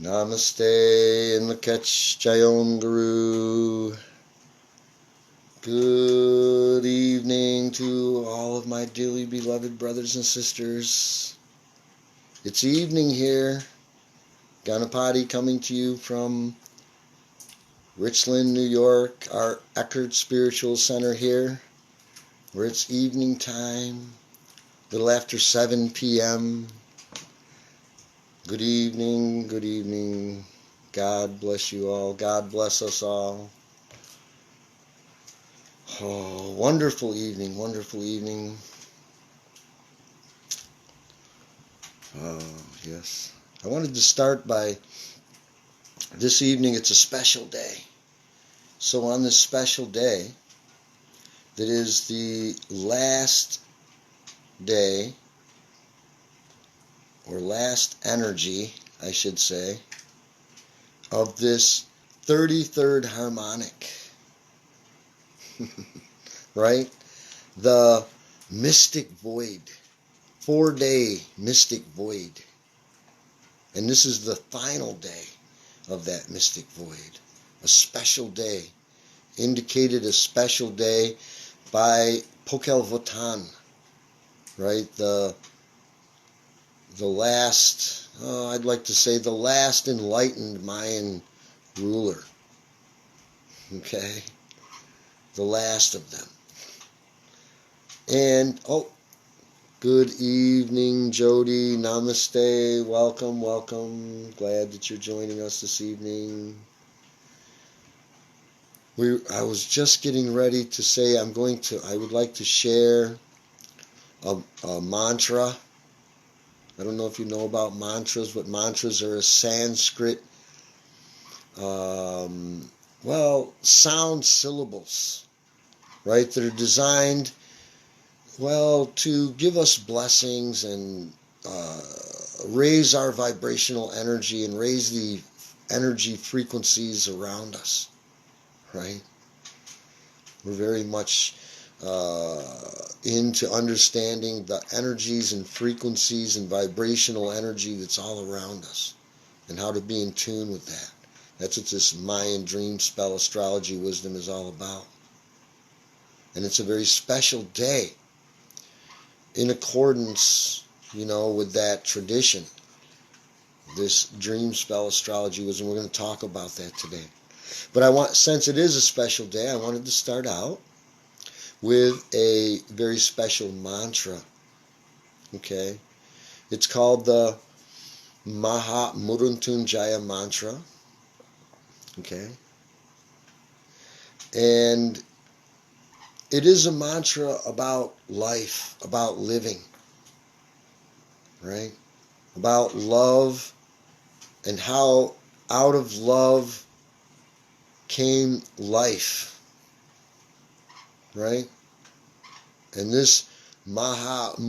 Namaste and Lakech Jayom Guru. Good evening to all of my dearly beloved brothers and sisters. It's evening here. Ganapati coming to you from Richland, New York, our Eckhart Spiritual Center here, where it's evening time, a little after 7 p.m. Good evening, good evening. God bless you all. God bless us all. Oh, wonderful evening, wonderful evening. Oh, yes. I wanted to start by this evening. It's a special day. So on this special day, that is the last day, or last energy, I should say, of this 33rd Harmonic. Right? The mystic void. 4-day mystic void. And this is the final day of that mystic void. A special day. Indicated a special day by Pacal Votan. Right? The last, I'd like to say the last enlightened Mayan ruler. Okay? The last of them. And, good evening, Jody. Namaste. Welcome, welcome. Glad that you're joining us this evening. I was just getting ready to say I would like to share a mantra. I don't know if you know about mantras, but mantras are a Sanskrit, sound syllables, right? That are designed, to give us blessings and raise our vibrational energy and raise the energy frequencies around us, right? We're very much into understanding the energies and frequencies and vibrational energy that's all around us and how to be in tune with that. That's what this Mayan dream spell astrology wisdom is all about. And it's a very special day in accordance, with that tradition. This dream spell astrology wisdom, we're going to talk about that today. But since it is a special day, I wanted to start out with a very special mantra. Okay? It's called the Mudra mantra. Okay? And it is a mantra about life, about living, right? About love and how out of love came life, right? And this Mudra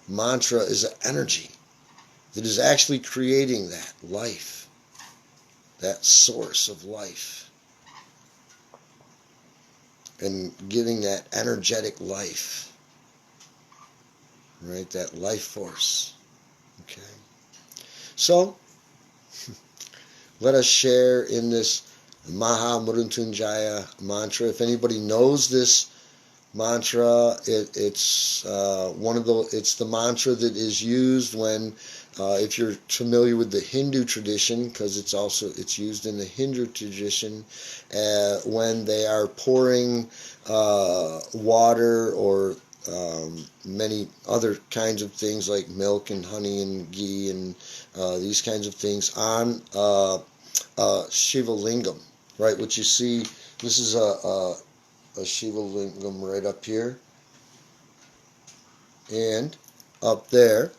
mantra is an energy that is actually creating that life, that source of life, and giving that energetic life, right? That life force. Okay. So, let us share in this Mudra mantra. If anybody knows this mantra, it's the mantra that is used when, if you're familiar with the Hindu tradition, because it's used in the Hindu tradition, when they are pouring water or many other kinds of things like milk and honey and ghee and these kinds of things on Shiva Lingam, right? Which you see, this is a Shiva Lingam right up here and up there,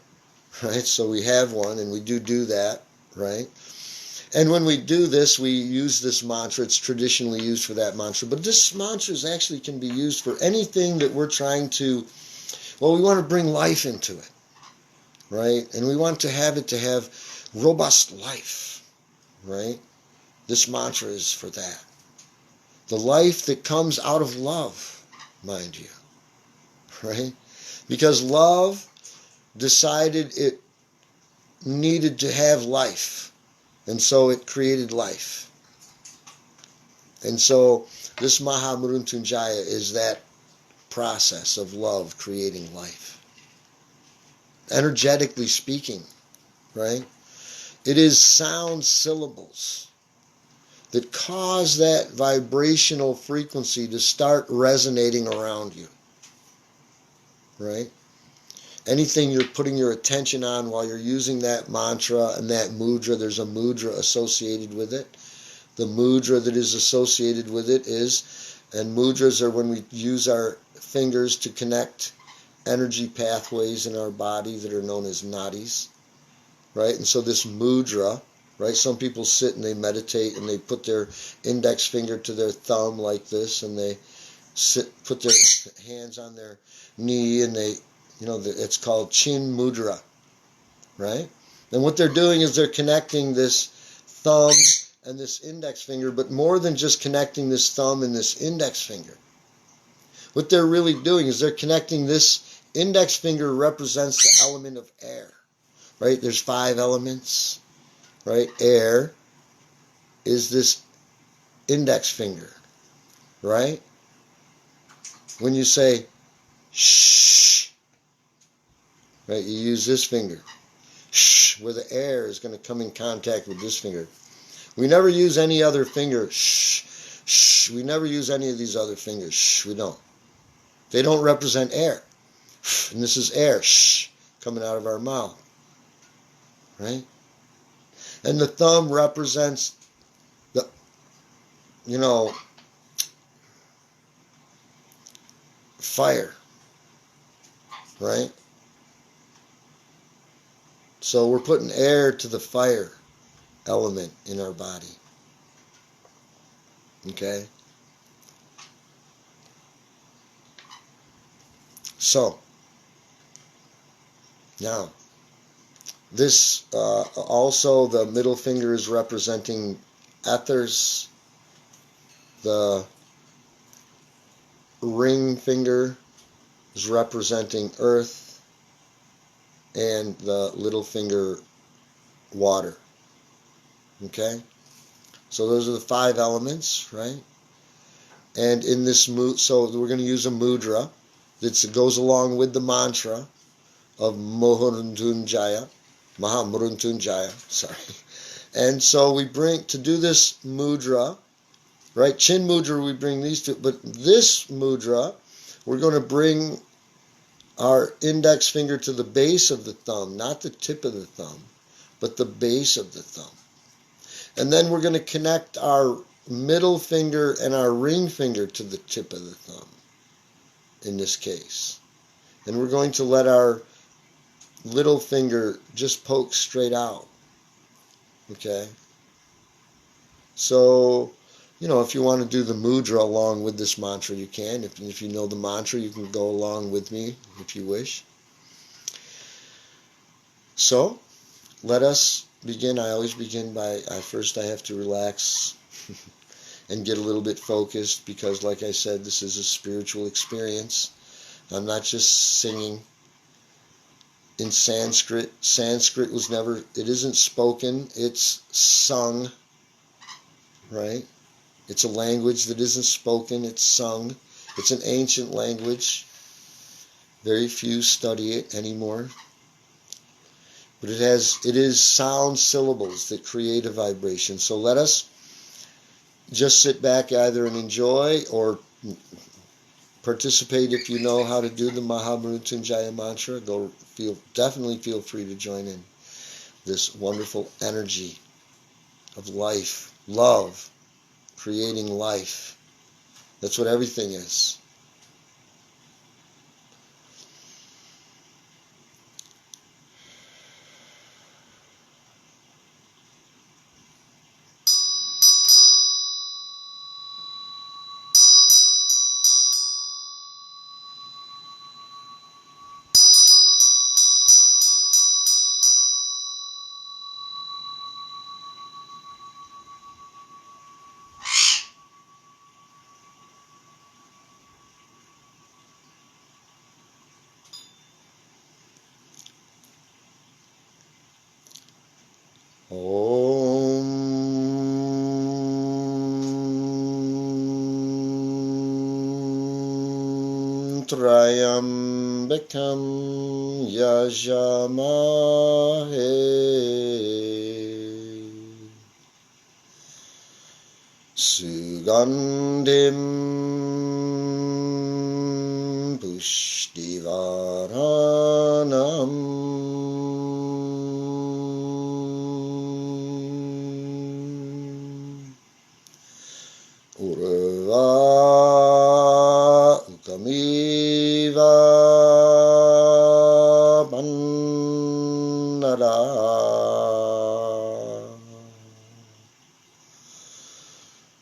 right? So we have one, and we do that, right? And when we do this, we use this mantra. It's traditionally used for that mantra. But this mantra actually can be used for anything that we're trying to, we want to bring life into it, right? And we want to have it to have robust life, right? This mantra is for that. The life that comes out of love, mind you, right? Because love decided it needed to have life, and so it created life. And so this Mahamrityunjaya is that process of love creating life. Energetically speaking, right? It is sound syllables that cause that vibrational frequency to start resonating around you, right? Anything you're putting your attention on while you're using that mantra and that mudra, there's a mudra associated with it. The mudra that is associated with it is, and mudras are when we use our fingers to connect energy pathways in our body that are known as nadis, right? And so this mudra, right? Some people sit and they meditate and they put their index finger to their thumb like this, and they put their hands on their knee, and they, it's called chin mudra, right? And what they're doing is they're connecting this thumb and this index finger, but more than just connecting this thumb and this index finger. What they're really doing is they're connecting this index finger represents the element of air, right? There's 5 elements, right? Air is this index finger, right? When you say shh, right, you use this finger, shh, where the air is going to come in contact with this finger. We never use any other finger, shh, shh. We never use any of these other fingers, shh, we don't. They don't represent air. And this is air, shh, coming out of our mouth, right? And the thumb represents the, fire, right? So we're putting air to the fire element in our body, okay? So, now, this also, the middle finger is representing ethers. The ring finger is representing earth, and the little finger water. Okay? So those are the 5 elements, right? And in this so we're going to use a mudra that goes along with the mantra of Mahamrityunjaya, sorry. And so we bring, to do this mudra, right? Chin mudra, we bring these two, but this mudra, we're going to bring our index finger to the base of the thumb, not the tip of the thumb, but the base of the thumb. And then we're going to connect our middle finger and our ring finger to the tip of the thumb, in this case. And we're going to let our little finger just poke straight out. Okay? So, if you want to do the mudra along with this mantra, you can. If you know the mantra, you can go along with me if you wish. So, let us begin. I always begin by, first I have to relax and get a little bit focused, because like I said, this is a spiritual experience. I'm not just singing. In Sanskrit, Sanskrit was never, it isn't spoken, it's sung, right? It's a language that isn't spoken, it's sung. It's an ancient language. Very few study it anymore. But it is sound syllables that create a vibration. So let us just sit back either and enjoy, or participate if you know how to do the Mahamrityunjaya mantra. Definitely feel free to join in this wonderful energy of life, love, creating life. That's what everything is. Om Trayambekam Yajamahe Sugandhim Pushtivaranam Urva Ukamiva Bannada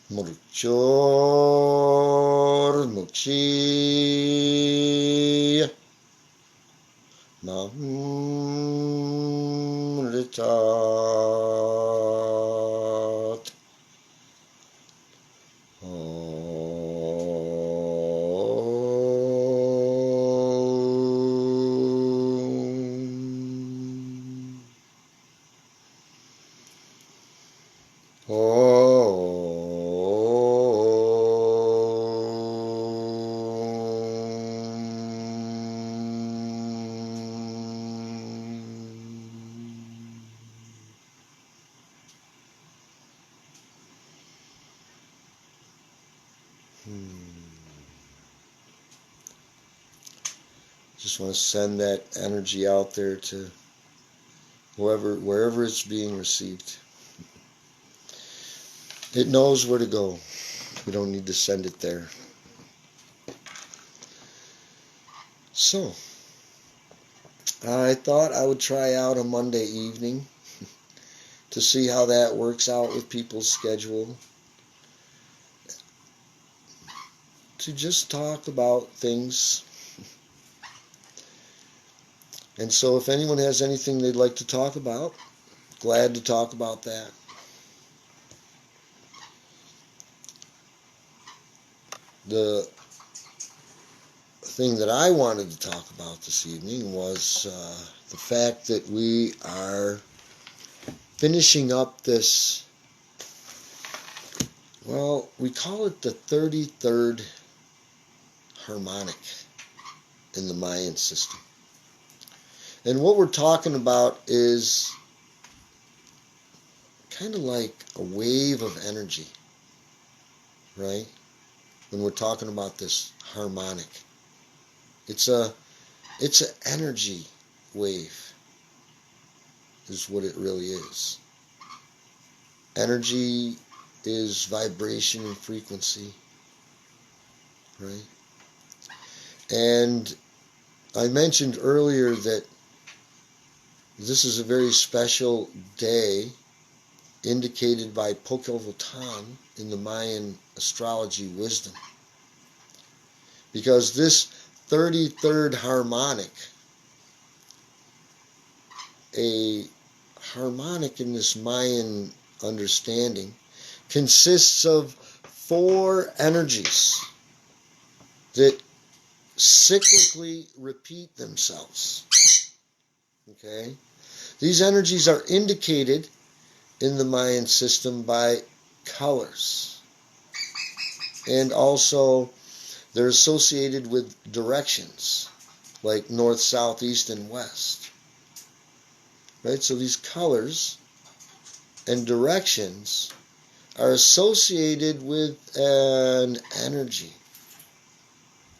Murchor Mukshi Mamritat Just want to send that energy out there to wherever it's being received. It knows where to go. We don't need to send it there. So, I thought I would try out a Monday evening to see how that works out with people's schedule. To just talk about things. And so if anyone has anything they'd like to talk about, glad to talk about that. The thing that I wanted to talk about this evening was the fact that we are finishing up this, well, we call it the 33rd Harmonic in the Mayan system. And what we're talking about is kind of like a wave of energy, right? When we're talking about this harmonic. It's an energy wave, is what it really is. Energy is vibration and frequency, right? And I mentioned earlier that this is a very special day indicated by Pacal Votan in the Mayan astrology wisdom. Because this 33rd harmonic, a harmonic in this Mayan understanding, consists of 4 energies that cyclically repeat themselves. Okay? These energies are indicated in the Mayan system by colors. And also they're associated with directions, like north, south, east, and west. Right? So these colors and directions are associated with an energy,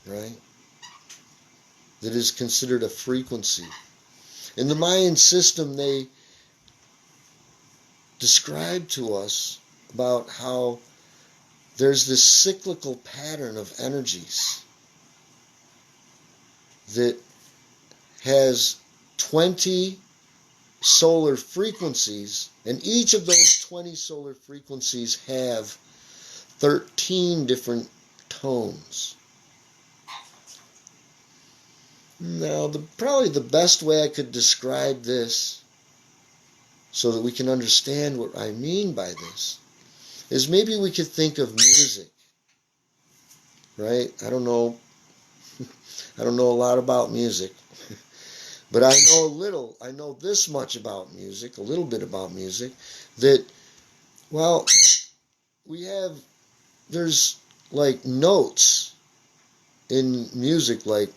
right? That is considered a frequency. In the Mayan system, they describe to us about how there's this cyclical pattern of energies that has 20 solar frequencies, and each of those 20 solar frequencies have 13 different tones. Now, probably the best way I could describe this so that we can understand what I mean by this is maybe we could think of music, right? I don't know a lot about music, But I know this much about music, a little bit about music, that, well, there's like notes in music like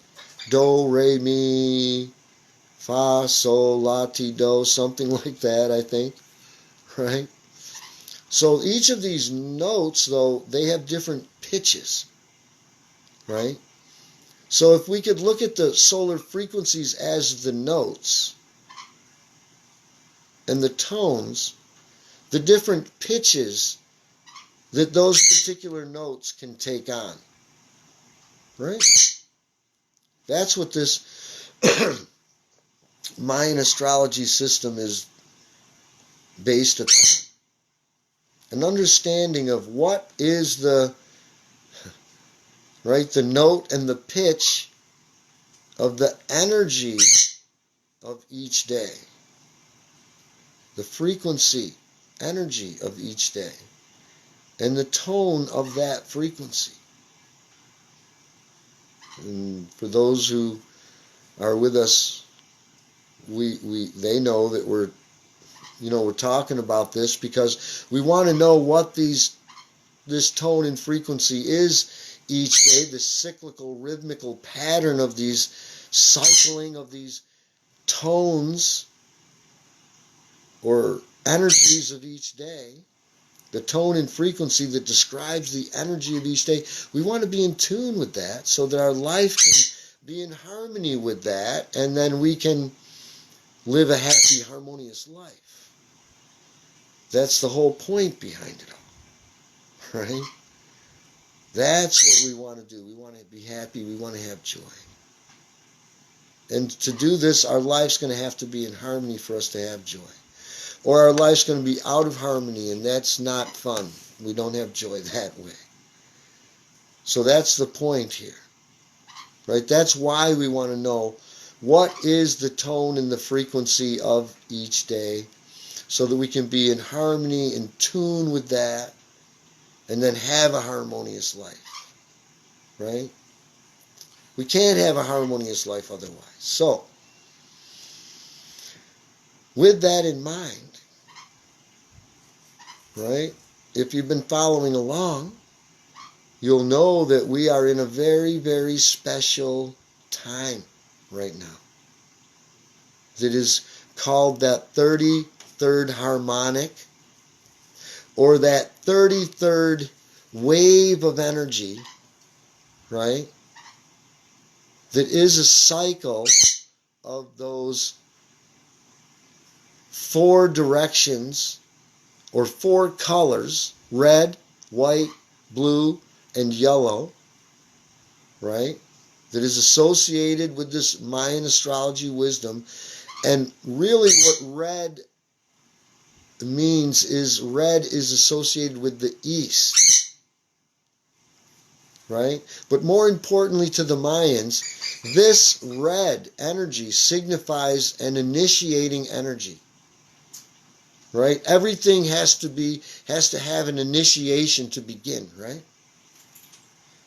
do, re, mi, fa, sol, la, ti, do, something like that, I think, right? So each of these notes, though, they have different pitches, right? So if we could look at the solar frequencies as the notes and the tones, the different pitches that those particular notes can take on, right? That's what this Mayan astrology system is based upon. An understanding of what is the note and the pitch of the energy of each day. The frequency, energy of each day. And the tone of that frequency. And for those who are with us, they know that we're talking about this because we want to know what this tone and frequency is each day, the cyclical, rhythmical pattern of these cycling of these tones or energies of each day, the tone and frequency that describes the energy of each day. We want to be in tune with that so that our life can be in harmony with that, and then we can live a happy, harmonious life. That's the whole point behind it all, right? That's what we want to do. We want to be happy. We want to have joy. And to do this, our life's going to have to be in harmony for us to have joy. Or our life's going to be out of harmony, and that's not fun. We don't have joy that way. So that's the point here, right? That's why we want to know what is the tone and the frequency of each day, so that we can be in harmony, in tune with that, and then have a harmonious life, right? We can't have a harmonious life otherwise. So, with that in mind, right, if you've been following along, you'll know that we are in a very, very special time right now. That is called that 33rd Harmonic, or that 33rd wave of energy, right? That is a cycle of those 4 directions or 4 colors, red, white, blue, and yellow, right? That is associated with this Mayan astrology wisdom. And really what red means is red is associated with the east, right? But more importantly to the Mayans, this red energy signifies an initiating energy, right? Everything has to have an initiation to begin, right?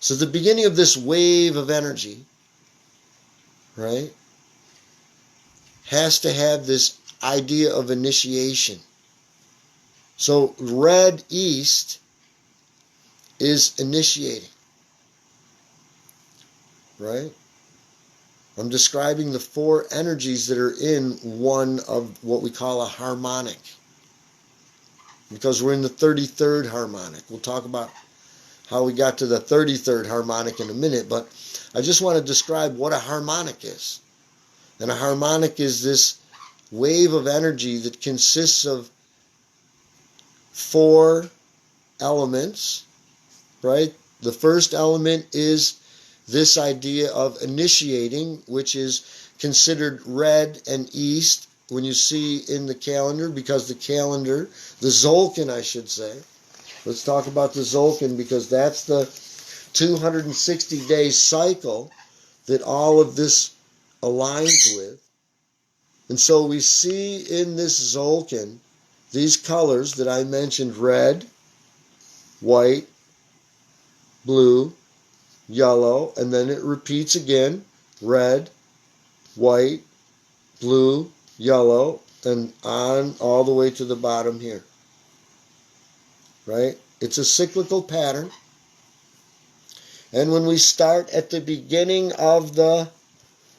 So the beginning of this wave of energy, right, has to have this idea of initiation. So red east is initiating, right? I'm describing the 4 energies that are in one of what we call a harmonic, because we're in the 33rd harmonic. We'll talk about how we got to the 33rd harmonic in a minute, but I just want to describe what a harmonic is. And a harmonic is this wave of energy that consists of 4 elements, right? The first element is this idea of initiating, which is considered red and east when you see in the calendar, because the calendar, the Zolkin I should say, let's talk about the Zolkin, because that's the 260-day cycle that all of this aligns with. And so we see in this Zolkin these colors that I mentioned: red, white, blue, yellow, and then it repeats again: red, white, blue, yellow, and on all the way to the bottom here. Right? It's a cyclical pattern. And when we start at the beginning of the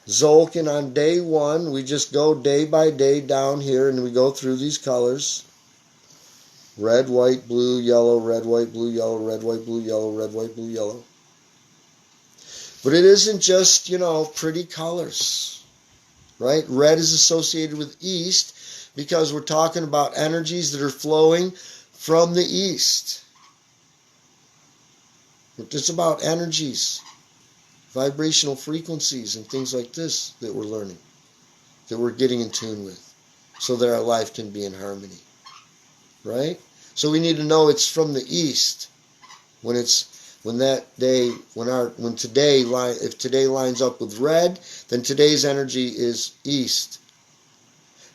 Zolkin on day 1, we just go day by day down here and we go through these colors. Red, white, blue, yellow, red, white, blue, yellow, red, white, blue, yellow, red, white, blue, yellow. But it isn't just, pretty colors, right? Red is associated with east because we're talking about energies that are flowing from the east. It's about energies, vibrational frequencies, and things like this that we're learning, that we're getting in tune with, so that our life can be in harmony, right? So we need to know it's from the east. If today lines up with red, then today's energy is east.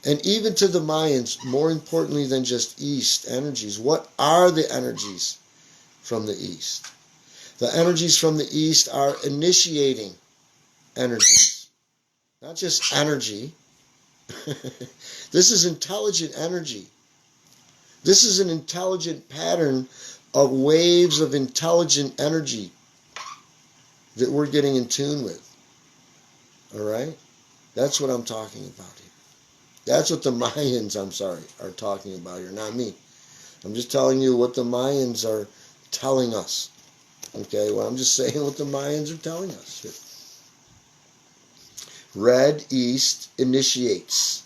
And even to the Mayans, more importantly than just east energies, what are the energies from the east? The energies from the east are initiating energies. Not just energy. This is intelligent energy. This is an intelligent pattern of waves of intelligent energy that we're getting in tune with. All right? That's what I'm talking about here. That's what the Mayans, are talking about here, not me. I'm just telling you what the Mayans are telling us. Okay, well, I'm just saying what the Mayans are telling us here. Red, east, initiates.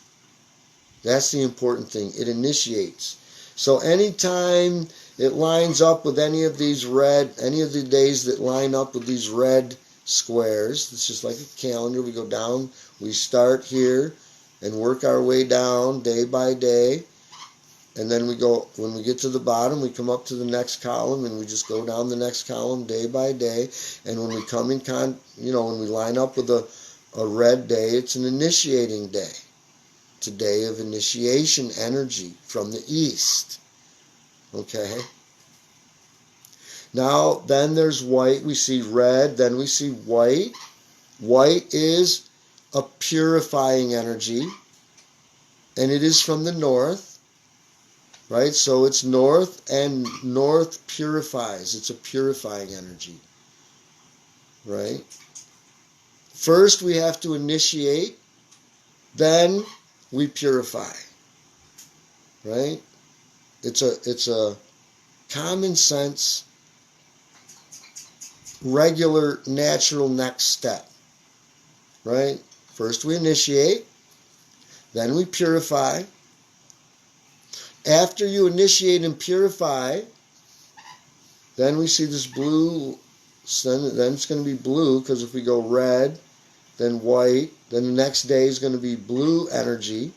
That's the important thing. It initiates. So anytime it lines up with any of the days that line up with these red squares, it's just like a calendar. We go down, we start here and work our way down day by day. And then when we get to the bottom, we come up to the next column and we just go down the next column day by day. And when we come when we line up with a red day, it's an initiating day. It's a day of initiation energy from the east. Okay? Now, then there's white. We see red, then we see white. White is a purifying energy, and it is from the north. Right? So it's north, and north purifies. It's a purifying energy. Right? First we have to initiate, then we purify. Right? It's a common sense, regular, natural next step. Right? First we initiate, then we purify. After you initiate and purify, then we see this blue, then it's going to be blue, because if we go red, then white, then the next day is going to be blue energy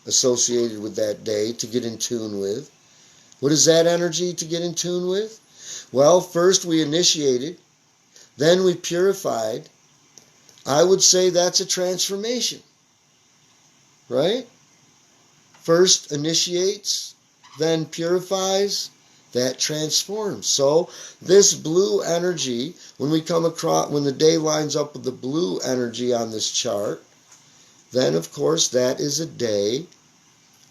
associated with that day to get in tune with. What is that energy to get in tune with? Well, first we initiated, then we purified. I would say that's a transformation, right? First initiates, then purifies, that transforms. So this blue energy, when the day lines up with the blue energy on this chart, then of course that is a day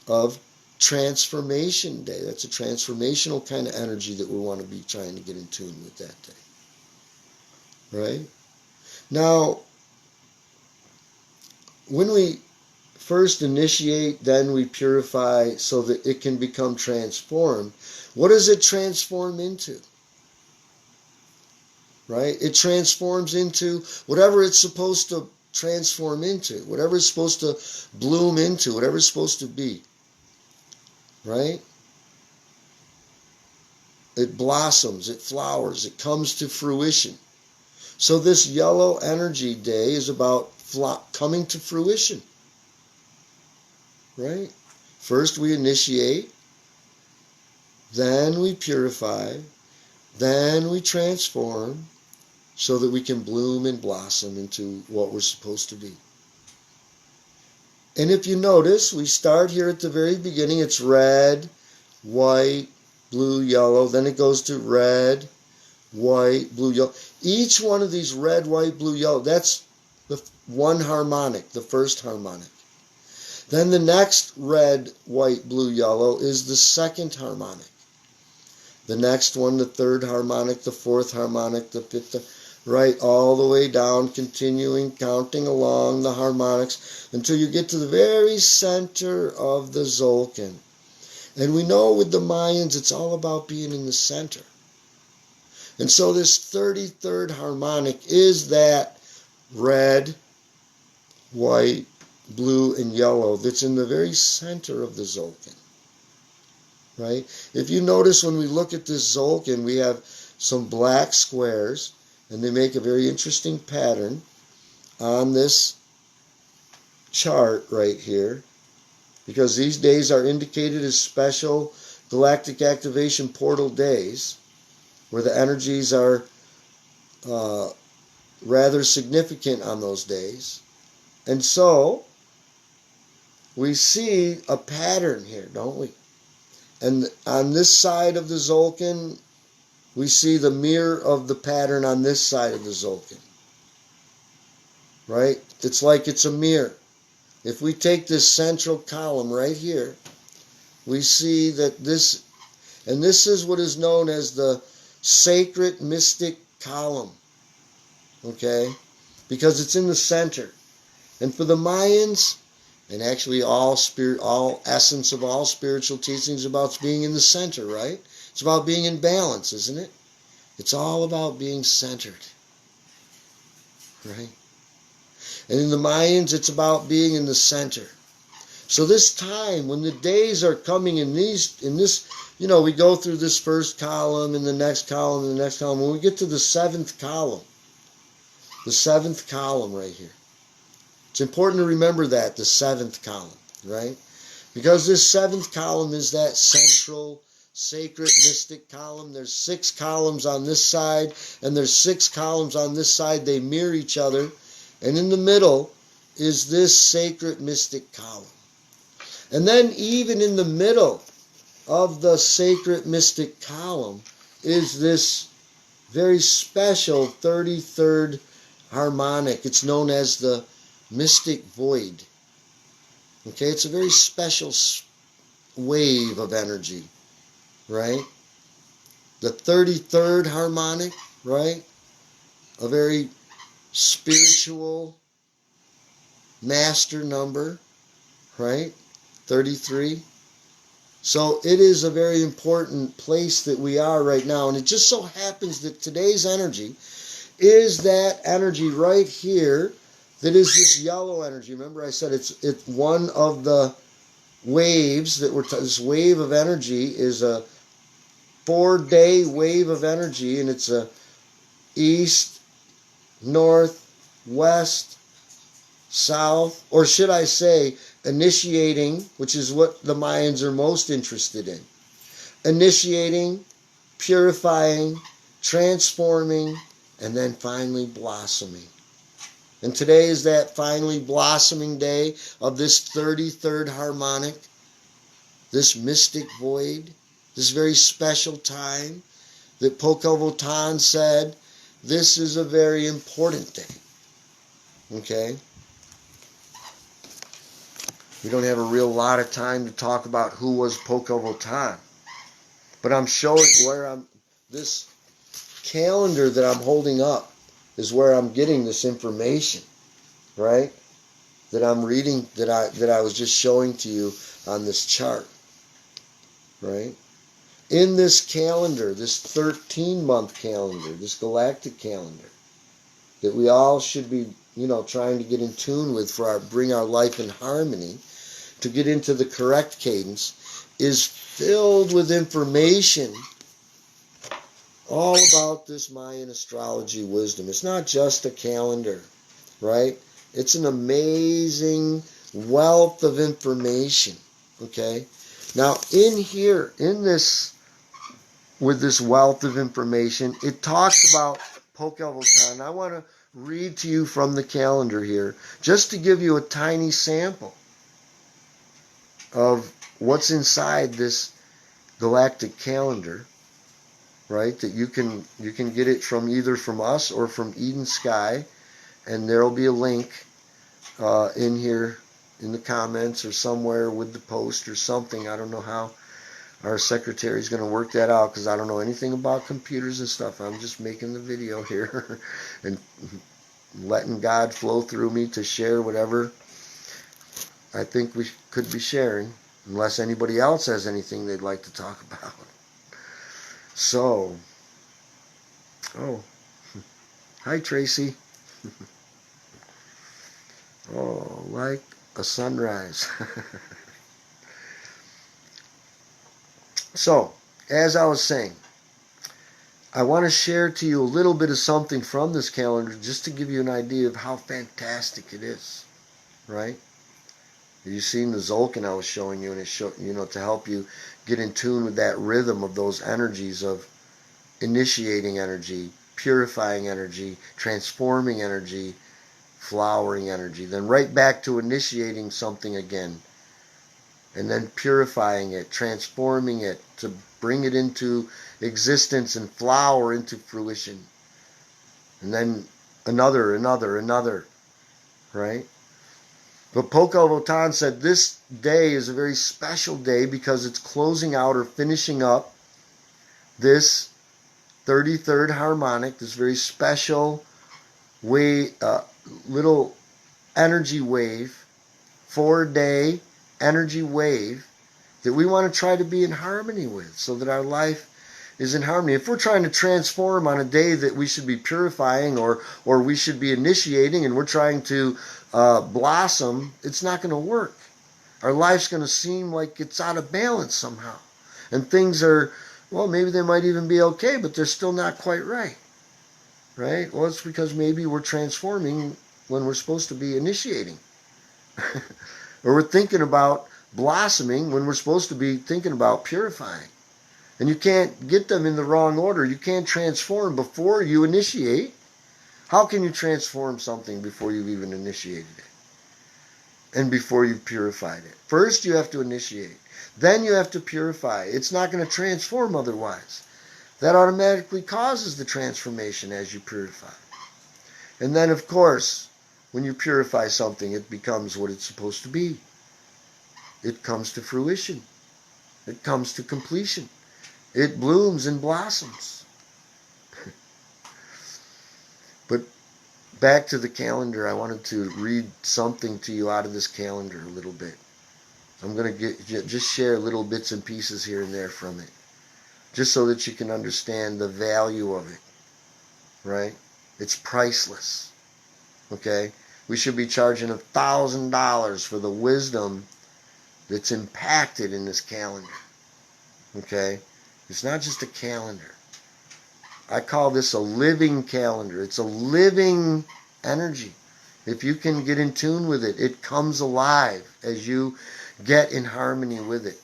of transformation day. That's a transformational kind of energy that we want to be trying to get in tune with that day. Right? Now, when we first initiate, then we purify so that it can become transformed. What does it transform into? Right? It transforms into whatever it's supposed to transform into, whatever it's supposed to bloom into, whatever it's supposed to be. Right? It blossoms, it flowers, it comes to fruition. So this yellow energy day is about coming to fruition. Right? First we initiate, then we purify, then we transform so that we can bloom and blossom into what we're supposed to be. And if you notice, we start here at the very beginning. It's red, white, blue, yellow. Then it goes to red, white, blue, yellow. Each one of these red, white, blue, yellow, that's the one harmonic, the first harmonic. Then the next red, white, blue, yellow is the second harmonic. The next one, the third harmonic, the fourth harmonic, the fifth, right, all the way down, continuing, counting along the harmonics until you get to the very center of the Tzolk'in. And we know with the Mayans, it's all about being in the center. And so this 33rd harmonic is that red, white, blue, and yellow that's in the very center of the Tzolk'in. Right? If you notice when we look at this Tzolk'in, we have some black squares, and they make a very interesting pattern on this chart right here, because these days are indicated as special galactic activation portal days, where the energies are rather significant on those days. And so we see a pattern here, don't we? And on this side of the Tzolk'in, we see the mirror of the pattern on this side of the Tzolk'in. Right? It's like it's a mirror. If we take this central column right here, we see that this, and this is what is known as the sacred mystic column. Okay? Because it's in the center. And for the Mayans, and actually all essence of all spiritual teachings about being in the center, right? It's about being in balance, isn't it? It's all about being centered, right? And in the Mayans, it's about being in the center. So this time, when the days are coming in this, we go through this first column and the next column and the next column. When we get to the seventh column right here, it's important to remember that, the seventh column, right? Because this seventh column is that central, sacred, mystic column. There's 6 columns on this side, and there's 6 columns on this side. They mirror each other. And in the middle is this sacred, mystic column. And then even in the middle of the sacred, mystic column is this very special 33rd harmonic. It's known as the mystic void. Okay, it's a very special wave of energy, right? The 33rd harmonic, right? A very spiritual master number, right? 33. So it is a very important place that we are right now. And it just so happens that today's energy is that energy right here that is this yellow energy. Remember I said it's one of the waves that this wave of energy is a 4-day wave of energy, and it's a east, north, west, south, or should I say initiating, which is what the Mayans are most interested in. Initiating, purifying, transforming, and then finally blossoming. And today is that finally blossoming day of this 33rd harmonic, this mystic void, this very special time that Pacal Votan said, this is a very important day. Okay? We don't have a real lot of time to talk about who was Pacal Votan. But I'm showing this calendar that I'm holding up is where I'm getting this information, right? That I'm reading, that I was just showing to you on this chart, right? In this calendar, this 13-month calendar, this galactic calendar, that we all should be, trying to get in tune with bring our life in harmony, to get into the correct cadence, is filled with information all about this Mayan astrology wisdom. It's not just a calendar, right? It's an amazing wealth of information, okay? Now, in here, with this wealth of information, it talks about Pacal Votan. I want to read to you from the calendar here, just to give you a tiny sample of what's inside this galactic calendar, right? That you can get it from either from us or from Eden Sky, and there'll be a link in here in the comments or somewhere with the post or something. I don't know how our secretary is going to work that out, because I don't know anything about computers and stuff. I'm just making the video here and letting God flow through me to share whatever I think we could be sharing, unless anybody else has anything they'd like to talk about. So, oh, hi Tracy. Oh, like a sunrise. So, as I was saying, I want to share to you a little bit of something from this calendar just to give you an idea of how fantastic it is, right? You've seen the Zolkin I was showing you, and it to help you get in tune with that rhythm of those energies of initiating energy, purifying energy, transforming energy, flowering energy, then right back to initiating something again, and then purifying it, transforming it to bring it into existence and flower into fruition. And then another, right? But Pacal Votan said this day is a very special day because it's closing out or finishing up this 33rd harmonic, this very special little energy wave, 4-day energy wave that we want to try to be in harmony with, so that our life is in harmony. If we're trying to transform on a day that we should be purifying or we should be initiating, and we're trying to blossom, it's not going to work. Our life's going to seem like it's out of balance somehow. And things are, well, maybe they might even be okay, but they're still not quite right. Right? Well, it's because maybe we're transforming when we're supposed to be initiating. Or we're thinking about blossoming when we're supposed to be thinking about purifying. And you can't get them in the wrong order. You can't transform before you initiate. How can you transform something before you've even initiated it? And before you've purified it? First you have to initiate. Then you have to purify. It's not going to transform otherwise. That automatically causes the transformation as you purify. And then, of course, when you purify something, it becomes what it's supposed to be. It comes to fruition. It comes to completion. It blooms and blossoms. But back to the calendar, I wanted to read something to you out of this calendar a little bit. I'm going to just share little bits and pieces here and there from it, just so that you can understand the value of it, right? It's priceless, okay? We should be charging $1,000 for the wisdom that's impacted in this calendar, okay? It's not just a calendar. I call this a living calendar. It's a living energy. If you can get in tune with it, it comes alive as you get in harmony with it.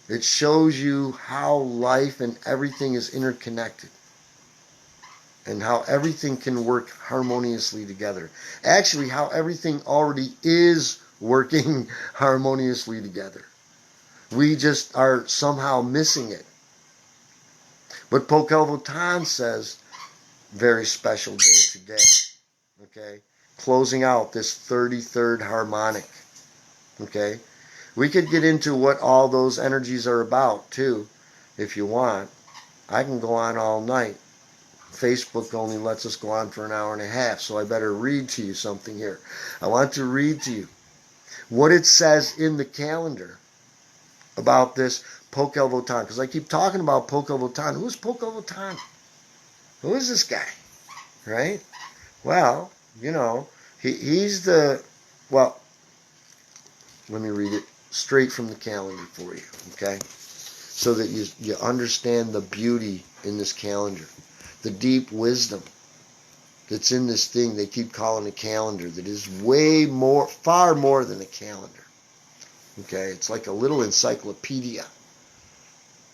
It shows you how life and everything is interconnected, and how everything can work harmoniously together. Actually, how everything already is working harmoniously together. We just are somehow missing it. But Pacal Votan says, very special day today. Okay? Closing out this 33rd harmonic. Okay? We could get into what all those energies are about, too, if you want. I can go on all night. Facebook only lets us go on for an hour and a half, so I better read to you something here. I want to read to you what it says in the calendar about this Pacal Votan, because I keep talking about Pacal Votan. Who's Pacal Votan? Who is this guy? Right? Well, he's the, well, let me read it straight from the calendar for you, okay? So that you understand the beauty in this calendar, the deep wisdom that's in this thing they keep calling a calendar, that is way more, far more than a calendar. Okay, it's like a little encyclopedia.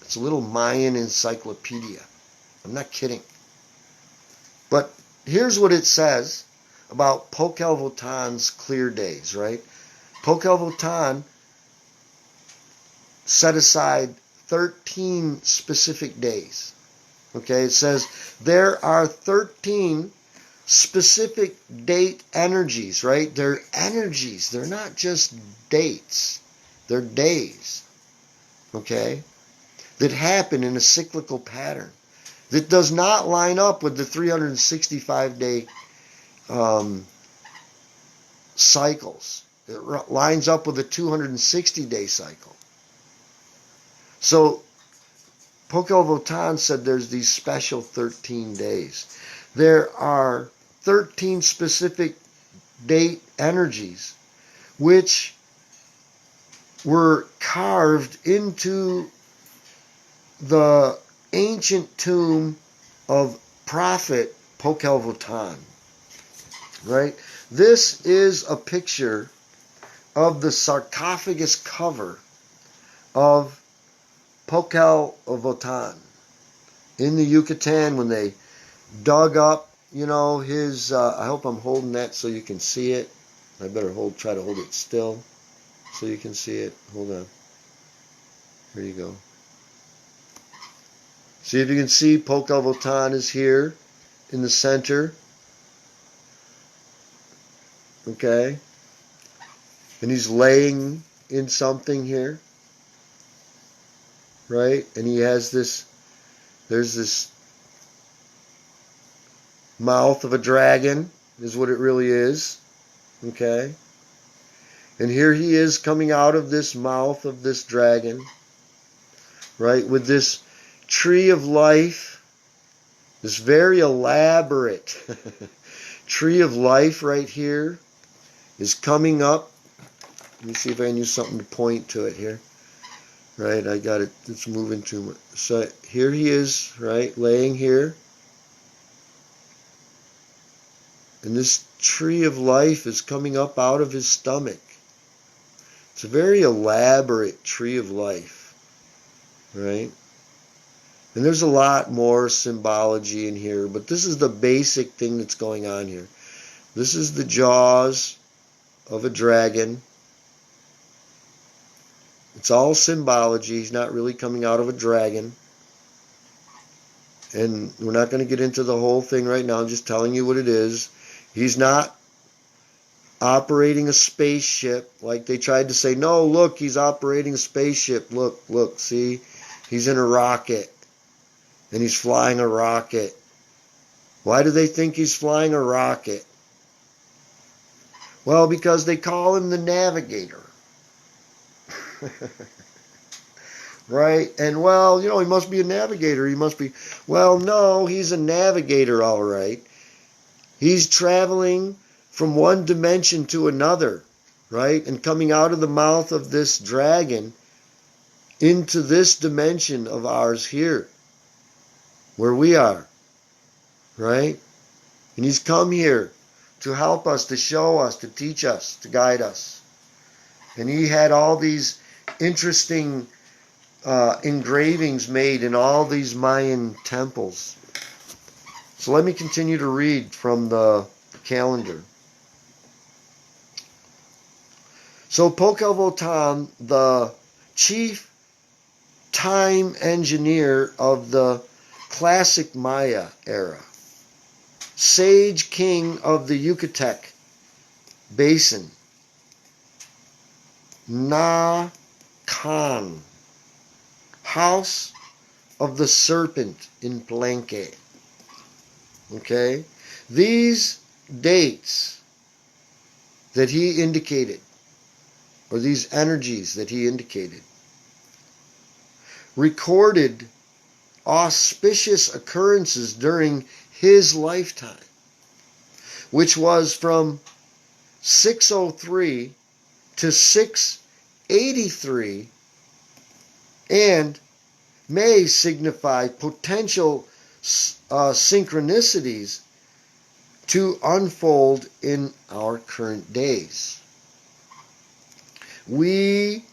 It's a little Mayan encyclopedia. I'm not kidding. But here's what it says about Pacal Votan's clear days, right? Pacal Votan set aside 13 specific days. Okay, it says there are 13 specific date energies, right? They're energies. They're not just dates. They're days, okay, that happen in a cyclical pattern that does not line up with the 365-day cycles. It lines up with a 260-day cycle. So Pacal Votan said there's these special 13 days. There are 13 specific date energies which were carved into the ancient tomb of Prophet Pacal Votan. Right? This is a picture of the sarcophagus cover of Pacal Votan in the Yucatan when they dug up, his, I hope I'm holding that so you can see it. I better try to hold it still so you can see it. Hold on. Here you go. See if you can see Pacal Votan is here in the center. Okay? And he's laying in something here. Right? And he has there's this mouth of a dragon, is what it really is. Okay? And here he is coming out of this mouth of this dragon, right, with this tree of life, this very elaborate tree of life right here is coming up. Let me see if I can use something to point to it here. Right, I got it. It's moving too much. So here he is, right, laying here. And this tree of life is coming up out of his stomach. It's a very elaborate tree of life, right? And there's a lot more symbology in here, but this is the basic thing that's going on here. This is the jaws of a dragon. It's all symbology. He's not really coming out of a dragon. And we're not going to get into the whole thing right now. I'm just telling you what it is. He's not operating a spaceship like they tried to say. No, look, he's operating a spaceship. Look, see? He's in a rocket. And he's flying a rocket. Why do they think he's flying a rocket? Well, because they call him the navigator. Right? And, well, he must be a navigator. He must be... Well, no, he's a navigator, all right. He's traveling from one dimension to another, right? And coming out of the mouth of this dragon into this dimension of ours here, where we are, right? And he's come here to help us, to show us, to teach us, to guide us. And he had all these interesting engravings made in all these Mayan temples. So let me continue to read from the calendar. So Pacal Votan, the chief time engineer of the classic Maya era, sage king of the Yucatec Basin, Na Khan, house of the serpent in Palenque. Okay? These dates that he indicated, or these energies that he indicated, recorded auspicious occurrences during his lifetime, which was from 603 to 683, and may signify potential synchronicities to unfold in our current days. We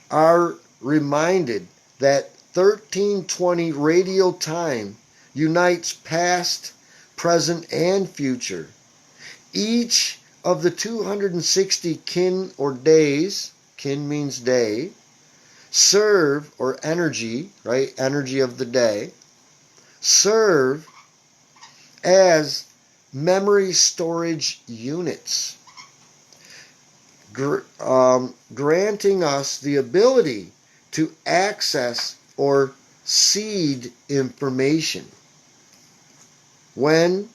are reminded that 1320 radial time unites past, present, and future. Each of the 260 kin or days, kin means day, serve, or energy, right, energy of the day, serve as memory storage units, granting us the ability to access or seed information. When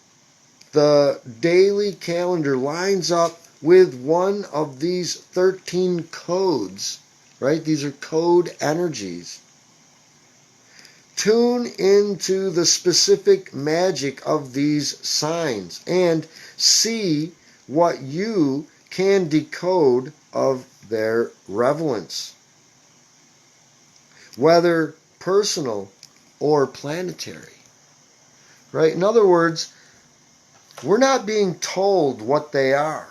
the daily calendar lines up with one of these 13 codes, right? These are code energies. Tune into the specific magic of these signs and see what you can decode of their relevance, whether personal or planetary. Right? In other words, we're not being told what they are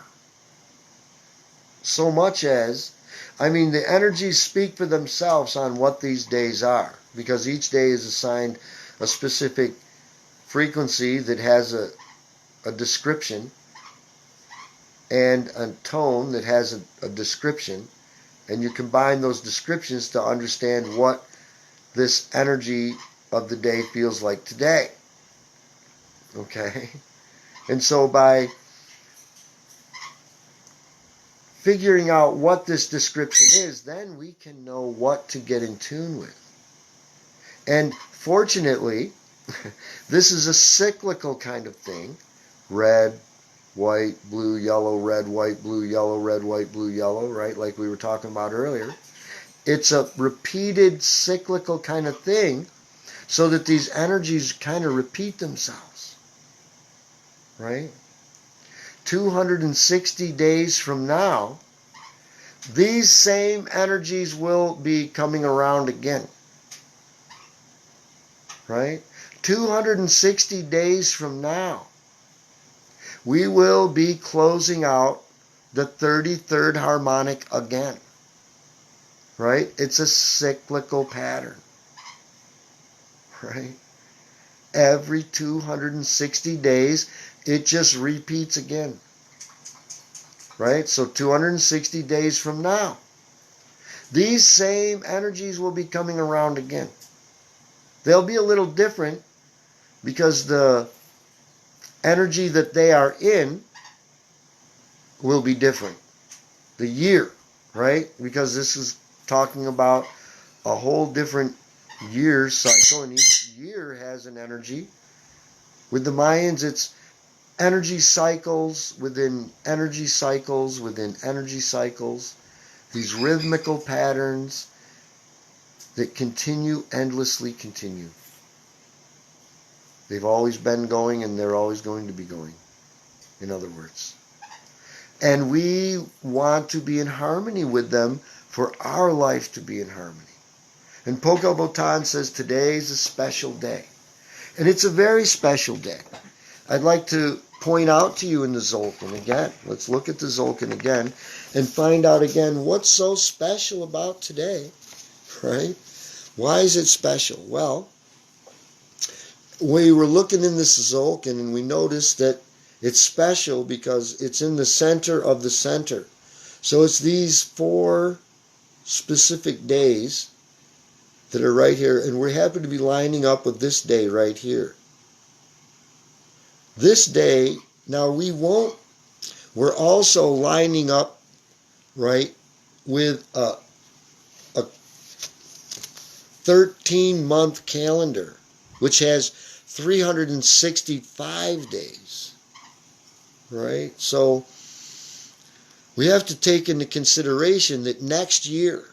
so much as, the energies speak for themselves on what these days are, because each day is assigned a specific frequency that has a description, and a tone that has a description, and you combine those descriptions to understand what this energy of the day feels like today. Okay? And so by figuring out what this description is, then we can know what to get in tune with. And fortunately, this is a cyclical kind of thing. Red, white, blue, yellow, red, white, blue, yellow, red, white, blue, yellow, right? Like we were talking about earlier. It's a repeated cyclical kind of thing, so that these energies kind of repeat themselves, right? 260 days from now, these same energies will be coming around again, right? 260 days from now, we will be closing out the 33rd harmonic again, right? It's a cyclical pattern, right? Every 260 days, it just repeats again, right? So 260 days from now, these same energies will be coming around again. They'll be a little different because the energy that they are in will be different. The year, right? Because this is talking about a whole different year cycle, and each year has an energy. With the Mayans, it's energy cycles within energy cycles within energy cycles, these rhythmical patterns that endlessly continue. They've always been going, and they're always going to be going, in other words. And we want to be in harmony with them for our life to be in harmony. And Pacal Votan says today's a special day. And it's a very special day. I'd like to point out to you in the Tzolk'in again. Let's look at the Tzolk'in again and find out again what's so special about today, right? Why is it special? Well, we were looking in this Tzolk'in and we noticed that it's special because it's in the center of the center. So it's these 4 specific days that are right here, and we happen to be lining up with this day right here. This day, now we're also lining up, right, with a 13-month calendar, which has 365 days, right? So we have to take into consideration that next year,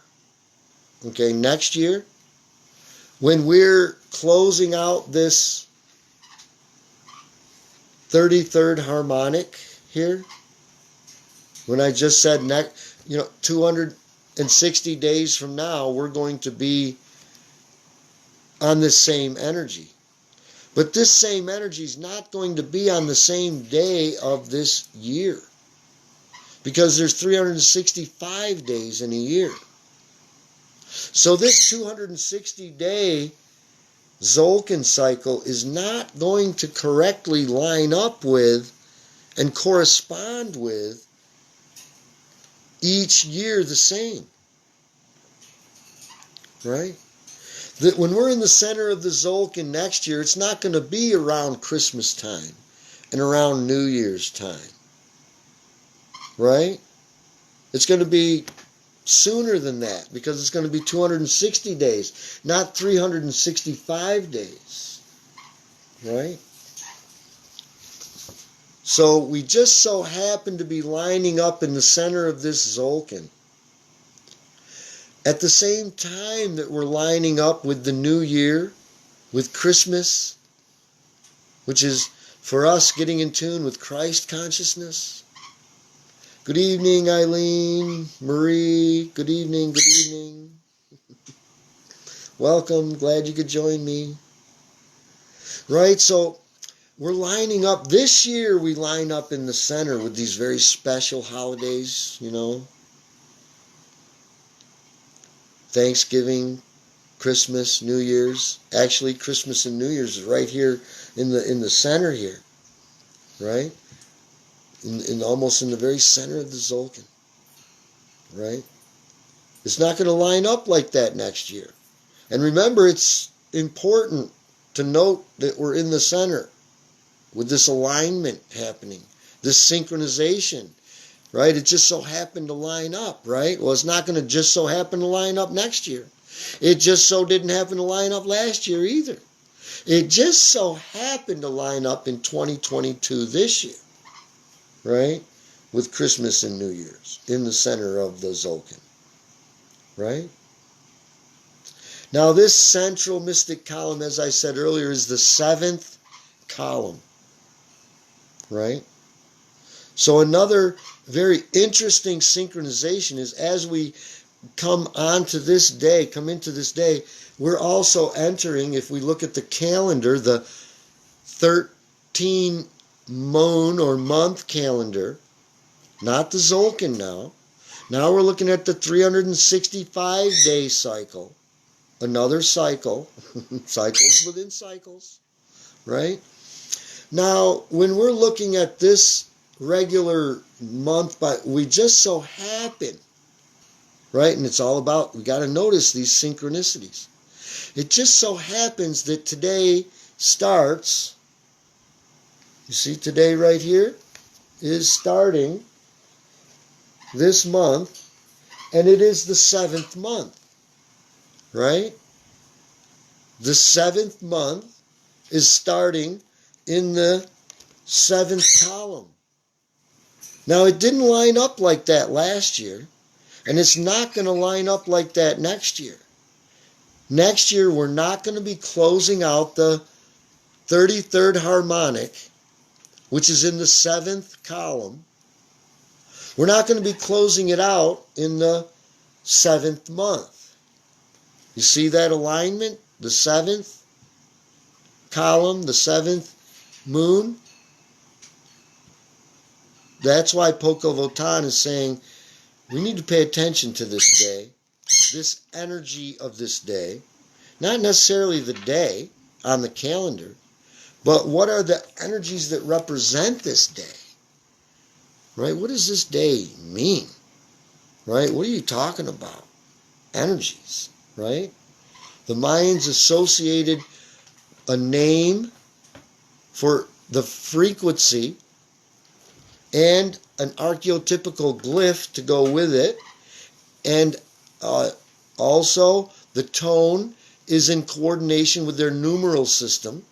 when we're closing out this 33rd harmonic here, when I just said 260 days from now, we're going to be on this same energy. But this same energy is not going to be on the same day of this year, because there's 365 days in a year. So this 260-day Tzolk'in cycle is not going to correctly line up with and correspond with each year the same, right? That when we're in the center of the Tzolk'in next year, it's not going to be around Christmas time and around New Year's time. Right? It's going to be sooner than that because it's going to be 260 days, not 365 days. Right? So we just so happen to be lining up in the center of this Tzolk'in at the same time that we're lining up with the New Year, with Christmas, which is for us getting in tune with Christ consciousness. Good evening, Eileen, Marie. Good evening, good evening. Welcome, glad you could join me. Right, so we're lining up. This year we line up in the center with these very special holidays, you know. Thanksgiving, Christmas, New Year's. Actually, Christmas and New Year's is right here in the center here, right? In almost in the very center of the Tzolk'in, right? It's not going to line up like that next year. And remember, it's important to note that we're in the center with this alignment happening, this synchronization, right? It just so happened to line up, right? Well, it's not going to just so happen to line up next year. It just so didn't happen to line up last year either. It just so happened to line up in 2022 this year, right? With Christmas and New Year's in the center of the Tzolk'in, right? Now this central mystic column, as I said earlier, is the 7th column, right? So another very interesting synchronization is as we come into this day, we're also entering, if we look at the calendar, the 13 moon or month calendar, not the Tzolk'in now. Now we're looking at the 365-day cycle, another cycle, cycles within cycles, right? Now, when we're looking at this regular month, but we just so happen, right? And it's all about, we got to notice these synchronicities. It just so happens that today starts, you see today right here is starting this month, and it is the 7th month, right? The 7th month is starting in the 7th column. Now, it didn't line up like that last year, and it's not going to line up like that next year. Next year, we're not going to be closing out the 33rd Harmonic, which is in the 7th column. We're not going to be closing it out in the 7th month. You see that alignment? The 7th column, the 7th moon. That's why Pacal Votan is saying we need to pay attention to this day, this energy of this day. Not necessarily the day on the calendar, but what are the energies that represent this day? Right? What does this day mean? Right? What are you talking about? Energies, right? The Mayans associated a name for the frequency and an archaeotypical glyph to go with it. And also the tone is in coordination with their numeral system.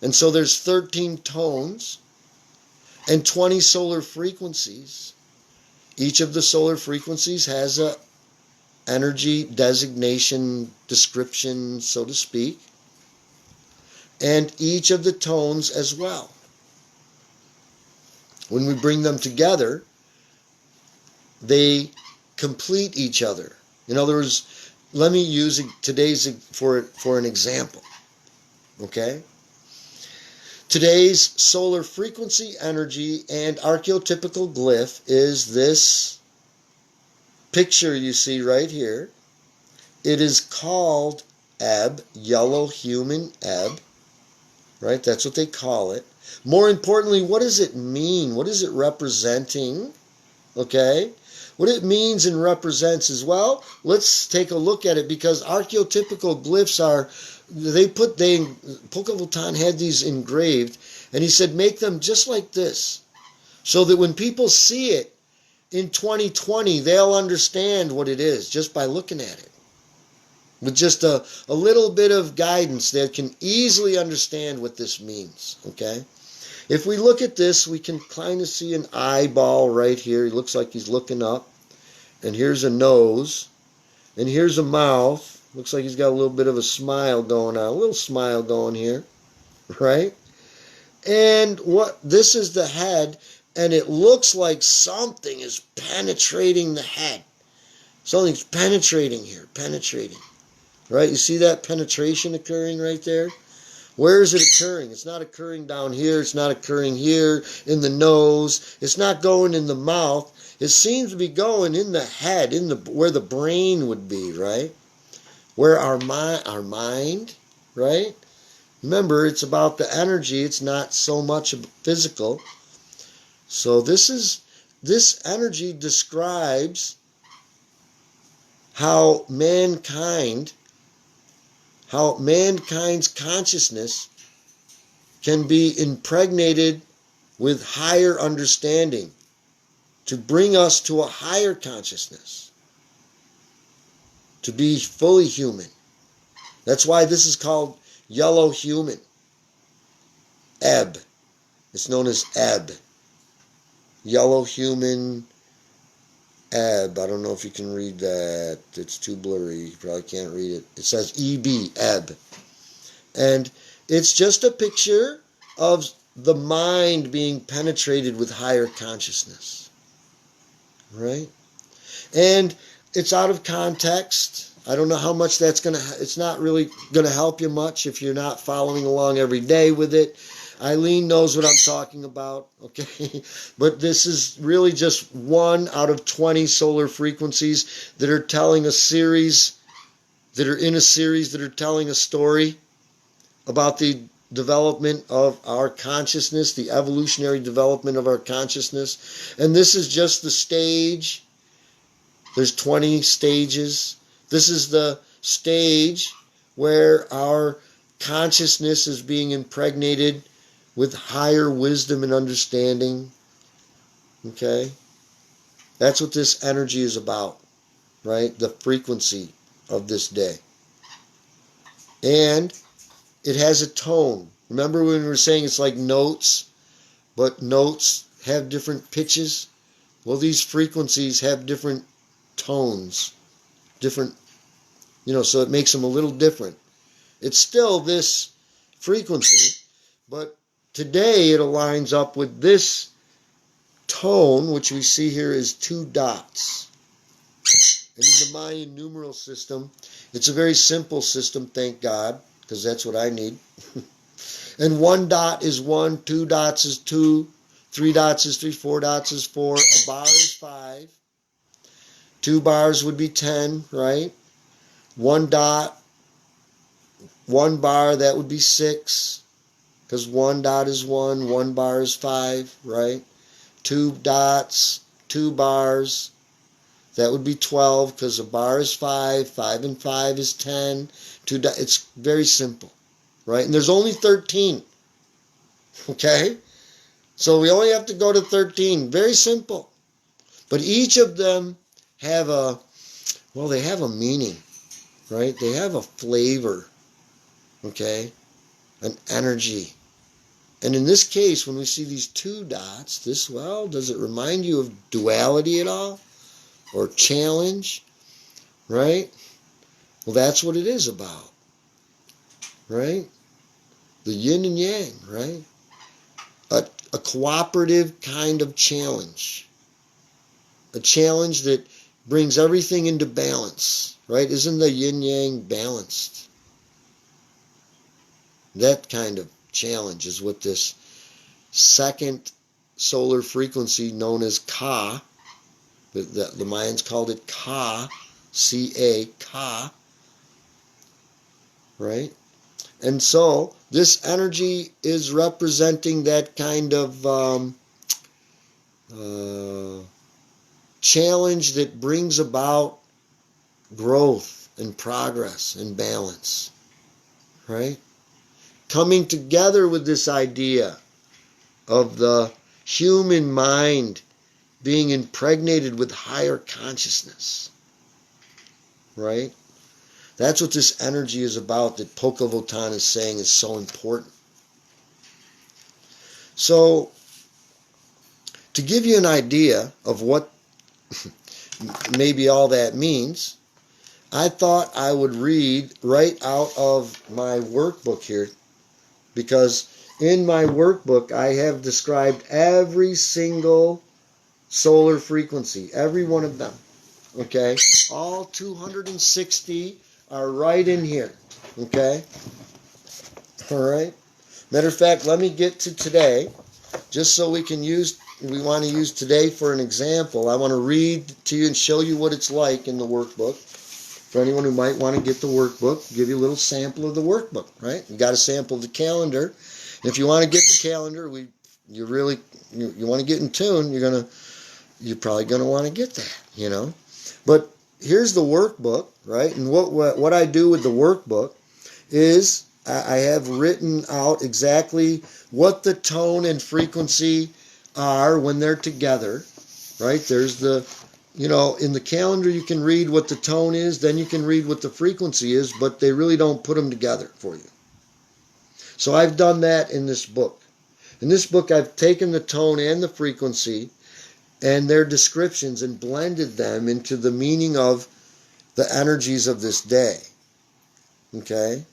And so there's 13 tones and 20 solar frequencies. Each of the solar frequencies has a energy designation description, so to speak, and each of the tones as well. When we bring them together, they complete each other. In other words, let me use today's for an example. Okay? Today's solar frequency energy and archaeotypical glyph is this picture you see right here. It is called Ebb, yellow human ebb, right? That's what they call it. More importantly, what does it mean? What is it representing? Okay? What it means and represents as well, let's take a look at it, because archaeotypical glyphs are, Pacal Votan had these engraved, And he said, make them just like this, so that when people see it in 2020, they'll understand what it is just by looking at it. With just a little bit of guidance, they can easily understand what this means, okay? If we look at this, we can kind of see an eyeball right here. He looks like he's looking up. And here's a nose. And here's a mouth. Looks like he's got a little bit of a smile going on. A little smile going here, right? And this is the head, and it looks like something is penetrating the head. Something's penetrating here, penetrating. Right? You see that penetration occurring right there? Where is it occurring? It's not occurring down here. It's not occurring here in the nose. It's not going in the mouth. It seems to be going in the head, where the brain would be, right? Where our mind, right? Remember, it's about the energy. It's not so much physical. So this energy describes how mankind's consciousness can be impregnated with higher understanding to bring us to a higher consciousness, to be fully human. That's why this is called yellow human. Ebb. It's known as ebb. Yellow human ebb. I don't know if you can read that. It's too blurry. You probably can't read it. It says EB, ebb. And it's just a picture of the mind being penetrated with higher consciousness. Right? And it's out of context. I don't know how much it's not really going to help you much if you're not following along every day with it. Eileen knows what I'm talking about, okay? But this is really just one out of 20 solar frequencies that are telling a series, that are in a series that are telling a story about the development of our consciousness, the evolutionary development of our consciousness. And this is just the stage. There's 20 stages. This is the stage where our consciousness is being impregnated with higher wisdom and understanding. Okay? That's what this energy is about, right? The frequency of this day. And it has a tone. Remember when we were saying it's like notes, but notes have different pitches? Well, these frequencies have different tones, different, so it makes them a little different. It's still this frequency, but today it aligns up with this tone, which we see here is 2 dots. And in the Mayan numeral system, it's a very simple system, thank God, because that's what I need. And 1 dot is 1, 2 dots is 2, 3 dots is 3, 4 dots is 4, a bar is 5, 2 bars would be 10, right? 1 dot, 1 bar, that would be 6, because 1 dot is 1, 1 bar is 5, right? 2 dots, 2 bars, that would be 12, because a bar is 5, 5 and 5 is 10, 2 dots, it's very simple, right? And there's only 13, okay? So we only have to go to 13, very simple. But each of them have they have a meaning, right? They have a flavor, okay? An energy. And in this case, when we see these 2 dots, does it remind you of duality at all? Or challenge, right? Well, that's what it is about, right? The yin and yang, right? A cooperative kind of challenge. A challenge that brings everything into balance, right? Isn't the yin yang balanced? That kind of challenge is what this second solar frequency known as Ka, the Mayans called it Ka, C-A, Ka, right? And so this energy is representing that kind of challenge that brings about growth and progress and balance, right? Coming together with this idea of the human mind being impregnated with higher consciousness. Right? That's what this energy is about that Pacal Votan is saying is so important. So, to give you an idea of what maybe all that means, I thought I would read right out of my workbook here, because in my workbook I have described every single solar frequency, every one of them. Okay? All 260 are right in here. Okay? All right? Matter of fact, let me get to today, just so we want to use today for an example. I want to read to you and show you what it's like in the workbook. For anyone who might want to get the workbook, give you a little sample of the workbook, right? You got a sample of the calendar. And if you want to get the calendar, you want to get in tune, you're probably going to want to get that, you know. But here's the workbook, right? And what I do with the workbook is I have written out exactly what the tone and frequency are when they're together, right? There's in the calendar you can read what the tone is, then you can read what the frequency is, but they really don't put them together for you. So I've done that in this book. In this book I've taken the tone and the frequency and their descriptions and blended them into the meaning of the energies of this day. Okay?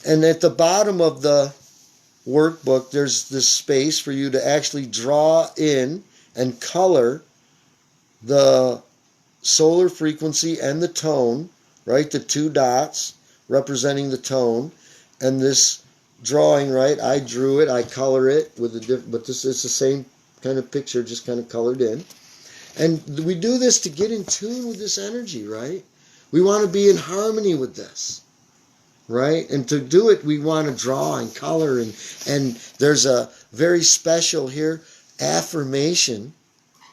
And at the bottom of the workbook, there's this space for you to actually draw in and color the solar frequency and the tone, right? The two dots representing the tone. And this drawing, right? I drew it, I color it with but this is the same kind of picture, just kind of colored in. And we do this to get in tune with this energy, right? We want to be in harmony with this. Right? And to do it, we want to draw and color. And there's a very special here affirmation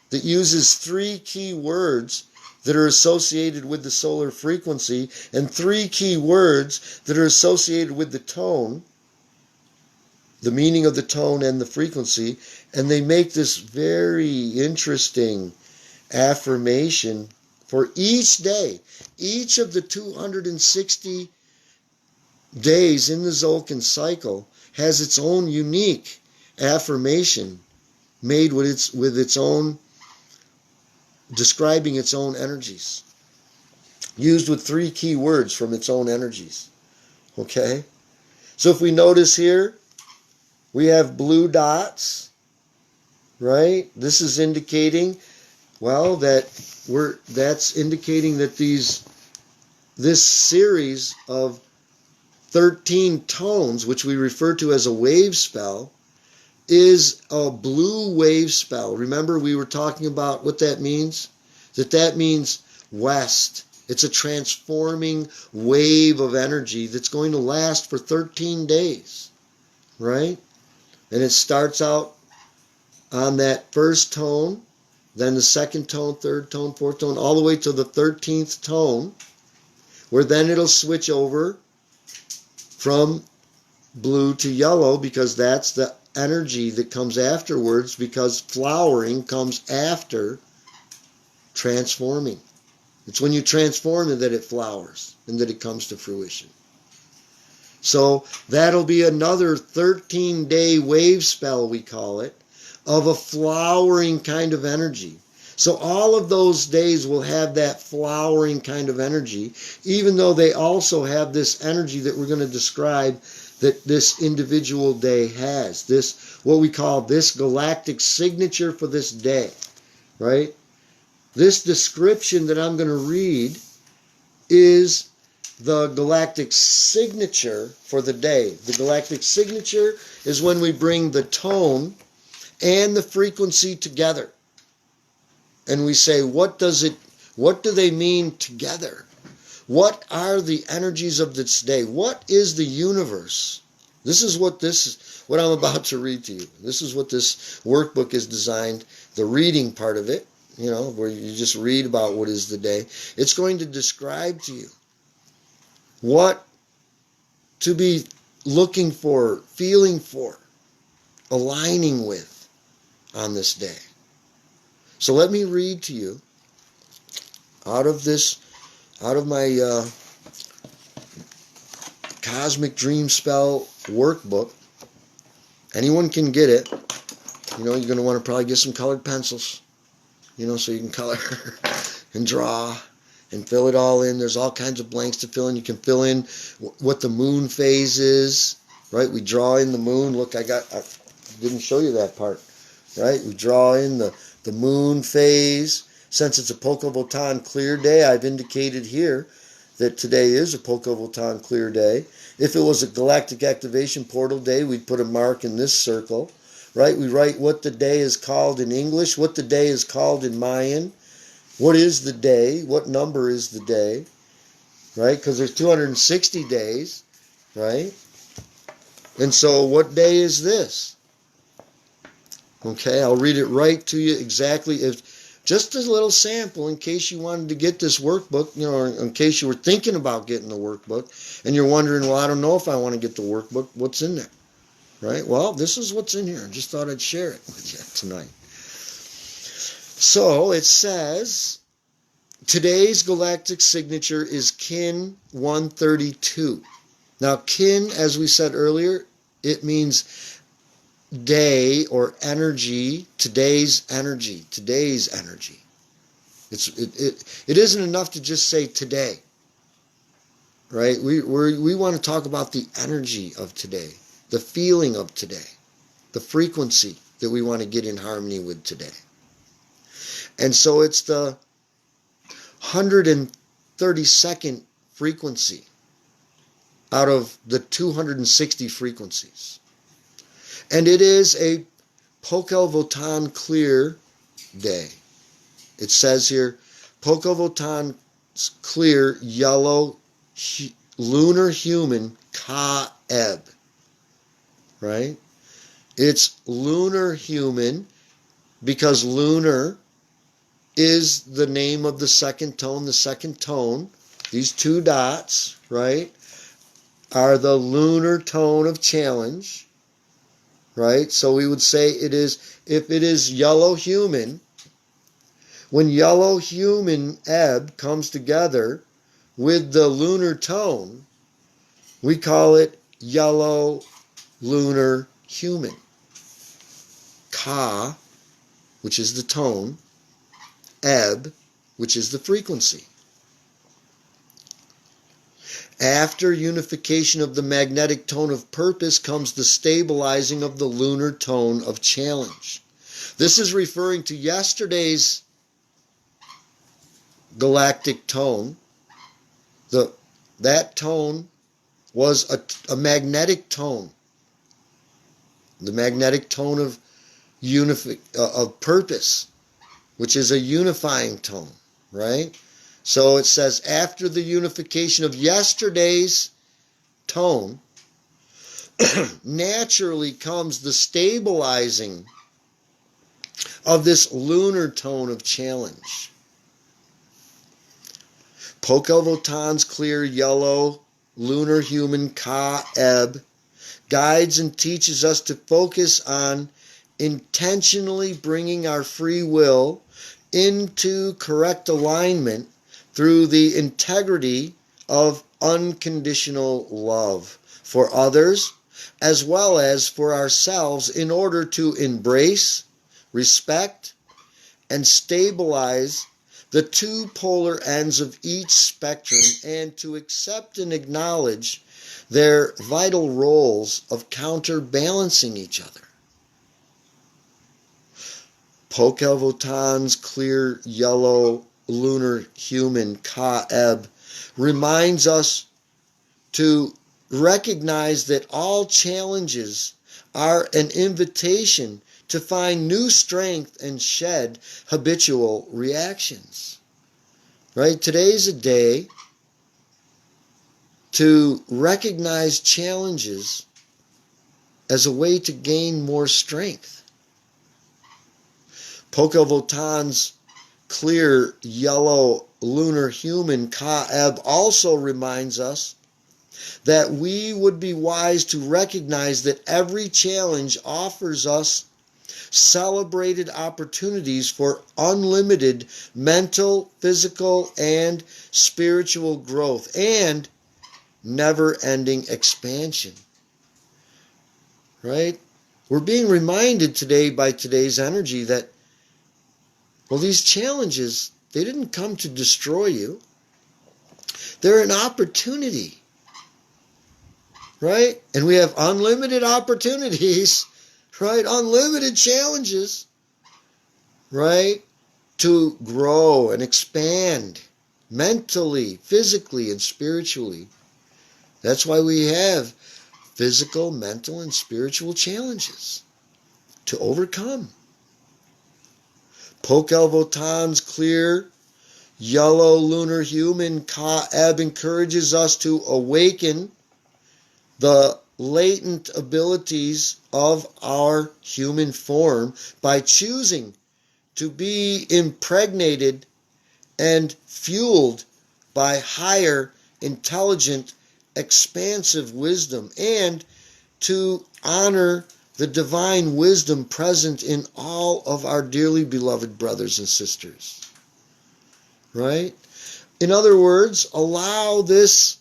that uses 3 key words that are associated with the solar frequency and 3 key words that are associated with the tone, the meaning of the tone and the frequency. And they make this very interesting affirmation for each day. Each of the 260 days in the Zolkin cycle has its own unique affirmation made with its own, describing its own energies, used with 3 key words from its own energies. Okay? So if we notice here, we have blue dots, right? This is indicating, well, that's indicating that this series of 13 tones, which we refer to as a wave spell, is a blue wave spell. Remember, we were talking about what that means? That means west. It's a transforming wave of energy that's going to last for 13 days, right? And it starts out on that first tone, then the second tone, third tone, fourth tone, all the way to the 13th tone, where then it'll switch over from blue to yellow, because that's the energy that comes afterwards, because flowering comes after transforming. It's when you transform it that it flowers and that it comes to fruition. So that'll be another 13-day wave spell, we call it, of a flowering kind of energy. So all of those days will have that flowering kind of energy, even though they also have this energy that we're going to describe that this individual day has. This, what we call this galactic signature for this day, right? This description that I'm going to read is the galactic signature for the day. The galactic signature is when we bring the tone and the frequency together. And we say, what do they mean together? What are the energies of this day? What is the universe? This is what I'm about to read to you. This is what this workbook is designed, the reading part of it, where you just read about what is the day. It's going to describe to you what to be looking for, feeling for, aligning with on this day. So let me read to you out of my Cosmic Dream Spell workbook. Anyone can get it. You know, you're going to want to probably get some colored pencils, you know, so you can color and draw and fill it all in. There's all kinds of blanks to fill in. You can fill in what the moon phase is, right? We draw in the moon. Look, I didn't show you that part, right? We draw in the moon phase. Since it's a Pacal Votan clear day, I've indicated here that today is a Pacal Votan clear day. If it was a galactic activation portal day, we'd put a mark in this circle, right? We write what the day is called in English, what the day is called in Mayan. What is the day? What number is the day? Right? Because there's 260 days, right? And so what day is this? Okay, I'll read it right to you exactly. Just a little sample in case you wanted to get this workbook, you know, or in case you were thinking about getting the workbook and you're wondering, well, I don't know if I want to get the workbook. What's in there? Right? Well, this is what's in here. I just thought I'd share it with you tonight. So it says, today's galactic signature is Kin 132. Now, Kin, as we said earlier, it means day or energy, today's energy. It isn't enough to just say today, right? We want to talk about the energy of today, the feeling of today, the frequency that we want to get in harmony with today. And so it's the 132nd frequency out of the 260 frequencies. And it is a Pacal Votan clear day. It says here, Pacal Votan clear yellow lunar human Ka-Eb. Right? It's lunar human because lunar is the name of the second tone. The second tone, these two dots, right, are the lunar tone of challenge. Right? So we would say it is, if it is yellow human, when yellow human ebb comes together with the lunar tone, we call it yellow lunar human. Ka, which is the tone, ebb, which is the frequency. After unification of the magnetic tone of purpose comes the stabilizing of the lunar tone of challenge. This is referring to yesterday's galactic tone. That tone was a magnetic tone. The magnetic tone of purpose, which is a unifying tone, right? So it says, after the unification of yesterday's tone, naturally comes the stabilizing of this lunar tone of challenge. Pacal Votan's clear yellow lunar human Ka-Eb guides and teaches us to focus on intentionally bringing our free will into correct alignment through the integrity of unconditional love for others as well as for ourselves in order to embrace, respect, and stabilize the two polar ends of each spectrum and to accept and acknowledge their vital roles of counterbalancing each other. Pacal Votan's clear yellow lunar human Ka-Eb reminds us to recognize that all challenges are an invitation to find new strength and shed habitual reactions. Right? Today's a day to recognize challenges as a way to gain more strength. Pacal Votan's clear yellow lunar human Ka-Eb also reminds us that we would be wise to recognize that every challenge offers us celebrated opportunities for unlimited mental, physical, and spiritual growth, and never-ending expansion. Right? We're being reminded today by today's energy that, well, these challenges, they didn't come to destroy you. They're an opportunity. Right? And we have unlimited opportunities, right? Unlimited challenges, right? To grow and expand mentally, physically, and spiritually. That's why we have physical, mental, and spiritual challenges to overcome. Pacal Votan's clear, yellow lunar human Ka-Eb encourages us to awaken the latent abilities of our human form by choosing to be impregnated and fueled by higher, intelligent, expansive wisdom, and to honor the divine wisdom present in all of our dearly beloved brothers and sisters. Right? In other words, allow this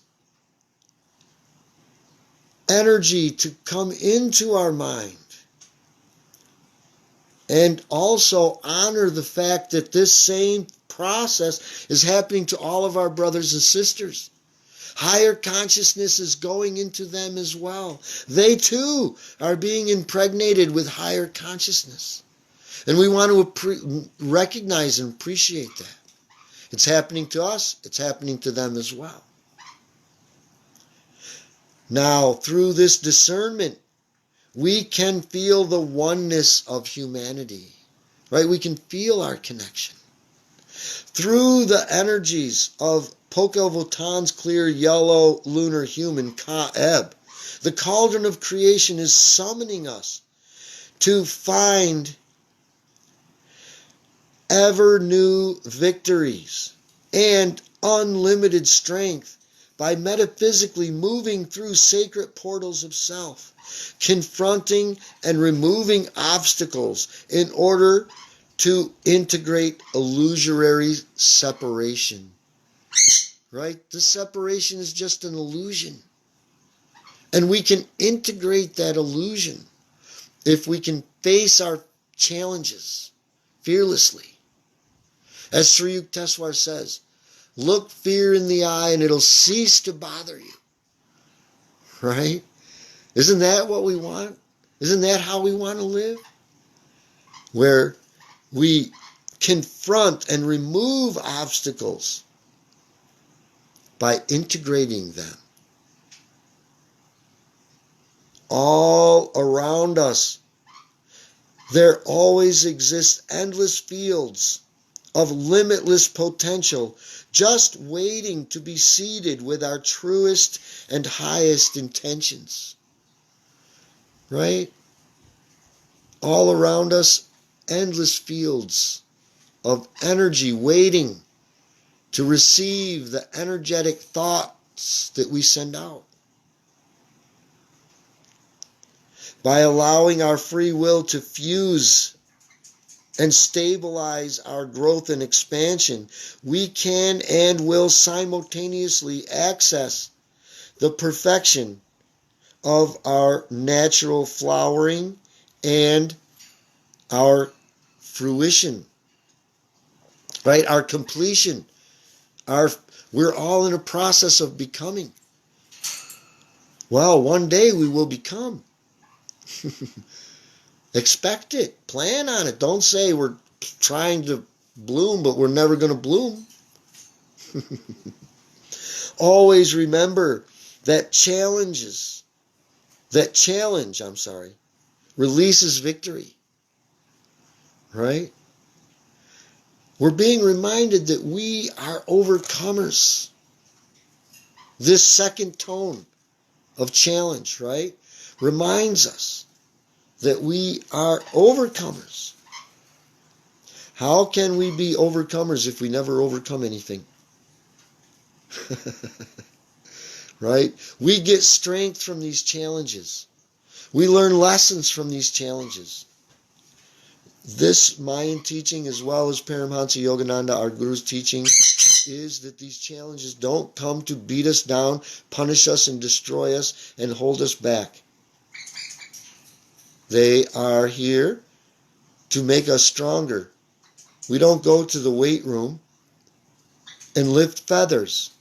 energy to come into our mind, and also honor the fact that this same process is happening to all of our brothers and sisters. Higher consciousness is going into them as well. They too are being impregnated with higher consciousness. And we want to recognize and appreciate that. It's happening to us, it's happening to them as well. Now, through this discernment, we can feel the oneness of humanity, right? We can feel our connection. Through the energies of Pacal Votan's clear yellow lunar human Ka-Eb, the cauldron of creation is summoning us to find ever new victories and unlimited strength by metaphysically moving through sacred portals of self, confronting and removing obstacles in order to integrate illusory separation. Right? The separation is just an illusion. And we can integrate that illusion if we can face our challenges fearlessly. As Sri Yukteswar says, look fear in the eye and it'll cease to bother you. Right? Isn't that what we want? Isn't that how we want to live? Where we confront and remove obstacles by integrating them. All around us, there always exist endless fields of limitless potential, just waiting to be seeded with our truest and highest intentions. Right? All around us, endless fields of energy waiting to receive the energetic thoughts that we send out. By allowing our free will to fuse and stabilize our growth and expansion, we can and will simultaneously access the perfection of our natural flowering and our fruition, right? Our completion. We're all in a process of becoming. Well, one day we will become. Expect it. Plan on it. Don't say we're trying to bloom, but we're never going to bloom. Always remember that challenge, releases victory. Right? We're being reminded that we are overcomers. This second tone of challenge, right, reminds us that we are overcomers. How can we be overcomers if we never overcome anything? Right? We get strength from these challenges. We learn lessons from these challenges. this Mayan teaching, as well as Paramhansa Yogananda, our Guru's teaching, is that these challenges don't come to beat us down, punish us, and destroy us, and hold us back. They are here to make us stronger. We don't go to the weight room and lift feathers,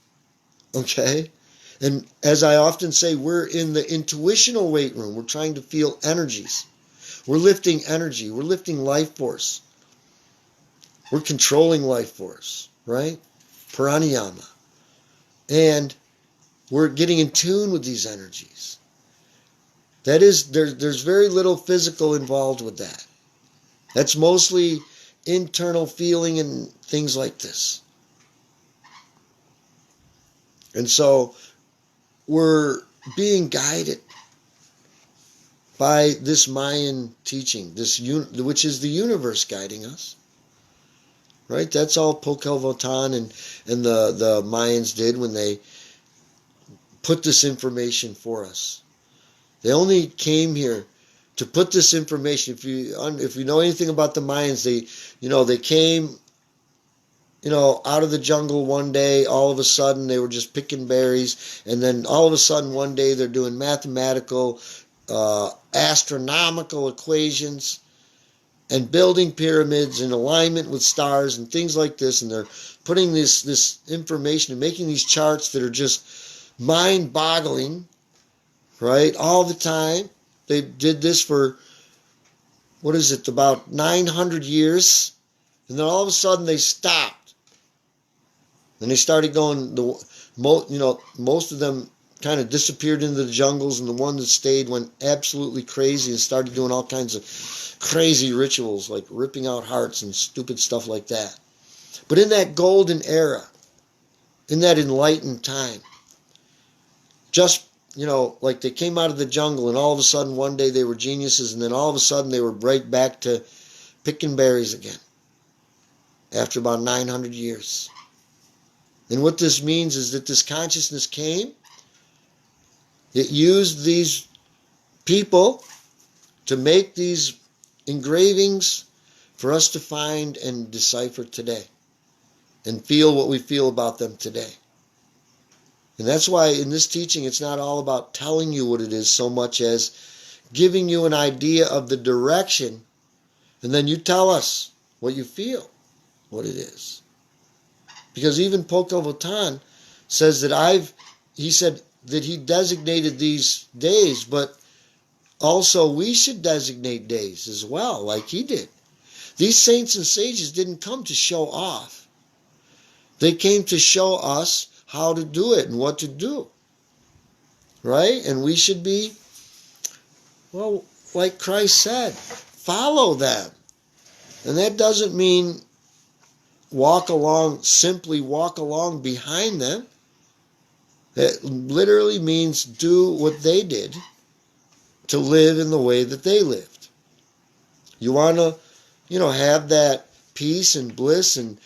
okay? And as I often say, we're in the intuitional weight room. We're trying to feel energies. We're lifting energy. We're lifting life force. We're controlling life force, right? Pranayama. And we're getting in tune with these energies. That is, there's very little physical involved with that. That's mostly internal feeling and things like this. And so we're being guided by this Mayan teaching, which is the universe guiding us. Right? That's all Pacal, Votan and the Mayans did when they put this information for us. They only came here to put this information. If you know anything about the Mayans, they came, out of the jungle one day. All of a sudden, they were just picking berries, and then all of a sudden, one day they're doing mathematical, astronomical equations and building pyramids in alignment with stars and things like this, and they're putting this information and making these charts that are just mind-boggling, right, all the time. They did this for, about 900 years, and then all of a sudden they stopped. And they started going, most of them kind of disappeared into the jungles, and the one that stayed went absolutely crazy and started doing all kinds of crazy rituals, like ripping out hearts and stupid stuff like that. But in that golden era, in that enlightened time, just, like they came out of the jungle, and all of a sudden one day they were geniuses, and then all of a sudden they were right back to picking berries again after about 900 years. And what this means is that this consciousness came. It used these people to make these engravings for us to find and decipher today and feel what we feel about them today. And that's why in this teaching it's not all about telling you what it is so much as giving you an idea of the direction, and then you tell us what you feel, what it is. Because even Pacal Votan says that he said that he designated these days, but also we should designate days as well, like he did. These saints and sages didn't come to show off. They came to show us how to do it and what to do. Right? And we should be, like Christ said, follow them. And that doesn't mean simply walk along behind them. It literally means do what they did to live in the way that they lived. You want to, have that peace and bliss and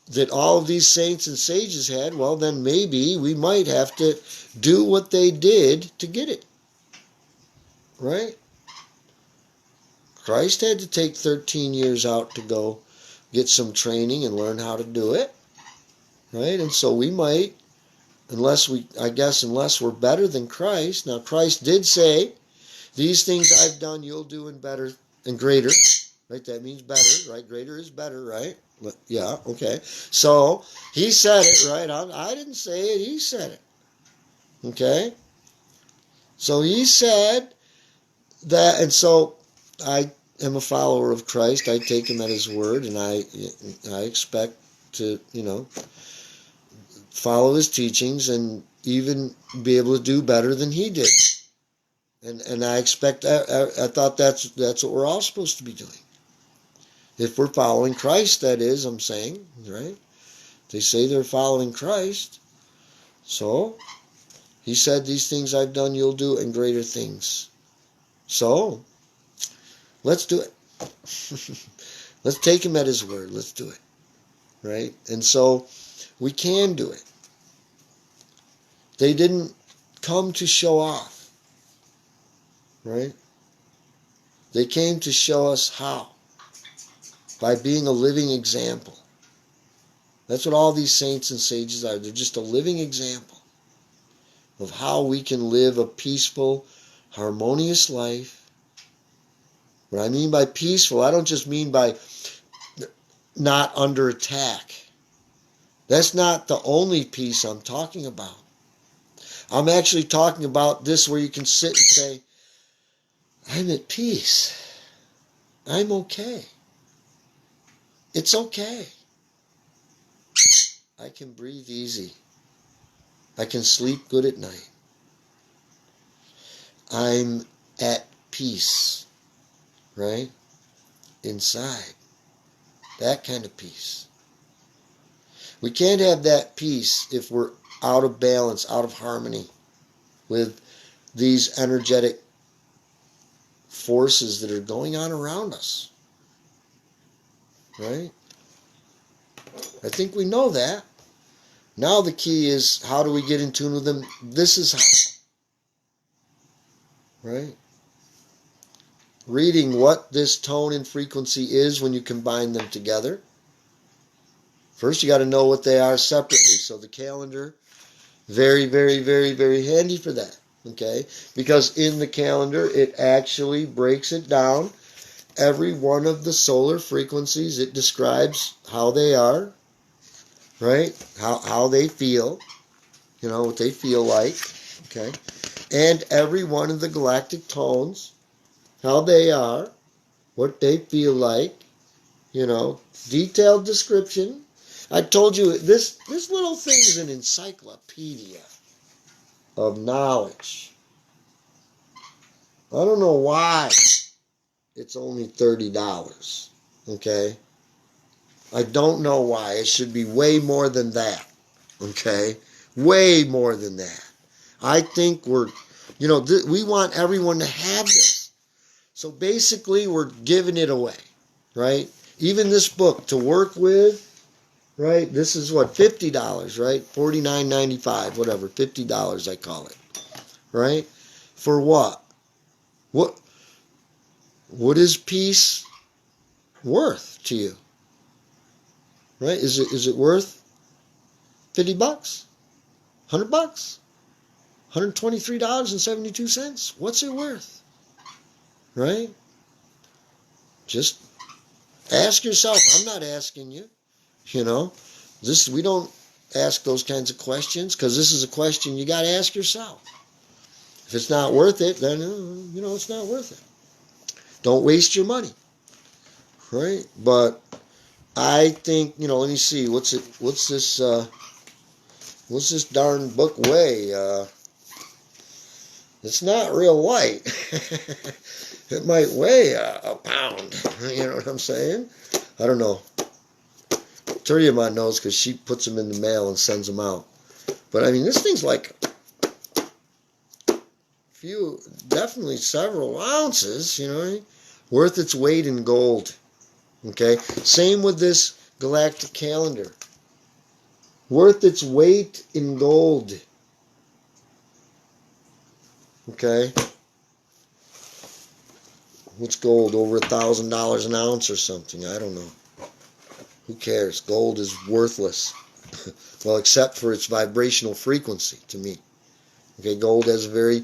that all of these saints and sages had, well, then maybe we might have to do what they did to get it. Right? Christ had to take 13 years out to go get some training and learn how to do it. Right? And so we might, unless we're better than Christ. Now, Christ did say, these things I've done, you'll do in better and greater. Right? That means better, right? Greater is better, right? Yeah, okay. So, he said it, right? I didn't say it, he said it. Okay? So, he said that, and so I am a follower of Christ. I take him at his word, and I expect to, follow his teachings and even be able to do better than he did. And I expect, I thought that's what we're all supposed to be doing. If we're following Christ, that is, I'm saying, right? They say they're following Christ. So, he said, these things I've done, you'll do, and greater things. So, let's do it. Let's take him at his word. Let's do it. Right? And so, we can do it. They didn't come to show off. Right? They came to show us how. by being a living example. That's what all these saints and sages are. They're just a living example of how we can live a peaceful, harmonious life. What I mean by peaceful, I don't just mean by not under attack. That's not the only peace I'm talking about. I'm actually talking about this where you can sit and say, I'm at peace. I'm okay. It's okay. I can breathe easy. I can sleep good at night. I'm at peace, right? Inside. That kind of peace. We can't have that peace if we're out of balance, out of harmony with these energetic forces that are going on around us. Right? I think we know that. Now the key is, how do we get in tune with them? This is how. Right? Reading what this tone and frequency is when you combine them together. First, you got to know what they are separately. So the calendar, very, very, very, very handy for that. Okay? Because in the calendar, it actually breaks it down. Every one of the solar frequencies, it describes how they are, right? How they feel, you know, what they feel like, okay? And every one of the galactic tones, how they are, what they feel like, you know, detailed description. I told you, this little thing is an encyclopedia of knowledge. I don't know why it's only $30, okay? I don't know why. It should be way more than that, okay? Way more than that. I think we're, you know, we want everyone to have this. So basically, we're giving it away, right? Even this book to work with, right? This is what, $50, right? $49.95, whatever, $50 I call it, right? For what? What is peace worth to you? Right? Is it worth $50? $100? $123.72? What's it worth? Right? Just ask yourself. I'm not asking you. You know, we don't ask those kinds of questions, because this is a question you got to ask yourself. If it's not worth it, then you know it's not worth it. Don't waste your money. Right? But I think, you know, let me see. What's this darn book weigh? It's not real light. It might weigh a pound. You know what I'm saying? I don't know. Turiamon knows, because she puts them in the mail and sends them out. But I mean, this thing's like definitely several ounces, you know, worth its weight in gold. Okay? Same with this galactic calendar. Worth its weight in gold. Okay? What's gold? Over $1,000 an ounce or something? I don't know. Who cares? Gold is worthless. Well, except for its vibrational frequency to me. Okay, gold has a very,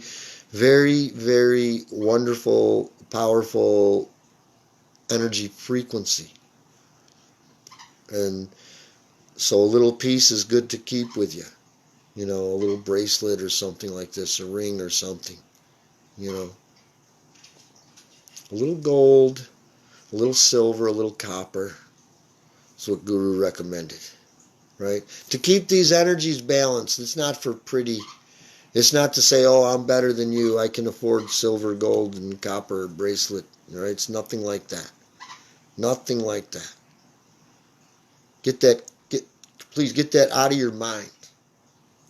very, very wonderful, powerful energy frequency. And so a little piece is good to keep with you. You know, a little bracelet or something like this, a ring or something. You know, a little gold, a little silver, a little copper. That's what Guru recommended, right? To keep these energies balanced. It's not for pretty. It's not to say, oh, I'm better than you. I can afford silver, gold, and copper bracelet. Right? It's nothing like that. Nothing like that. Please get that out of your mind,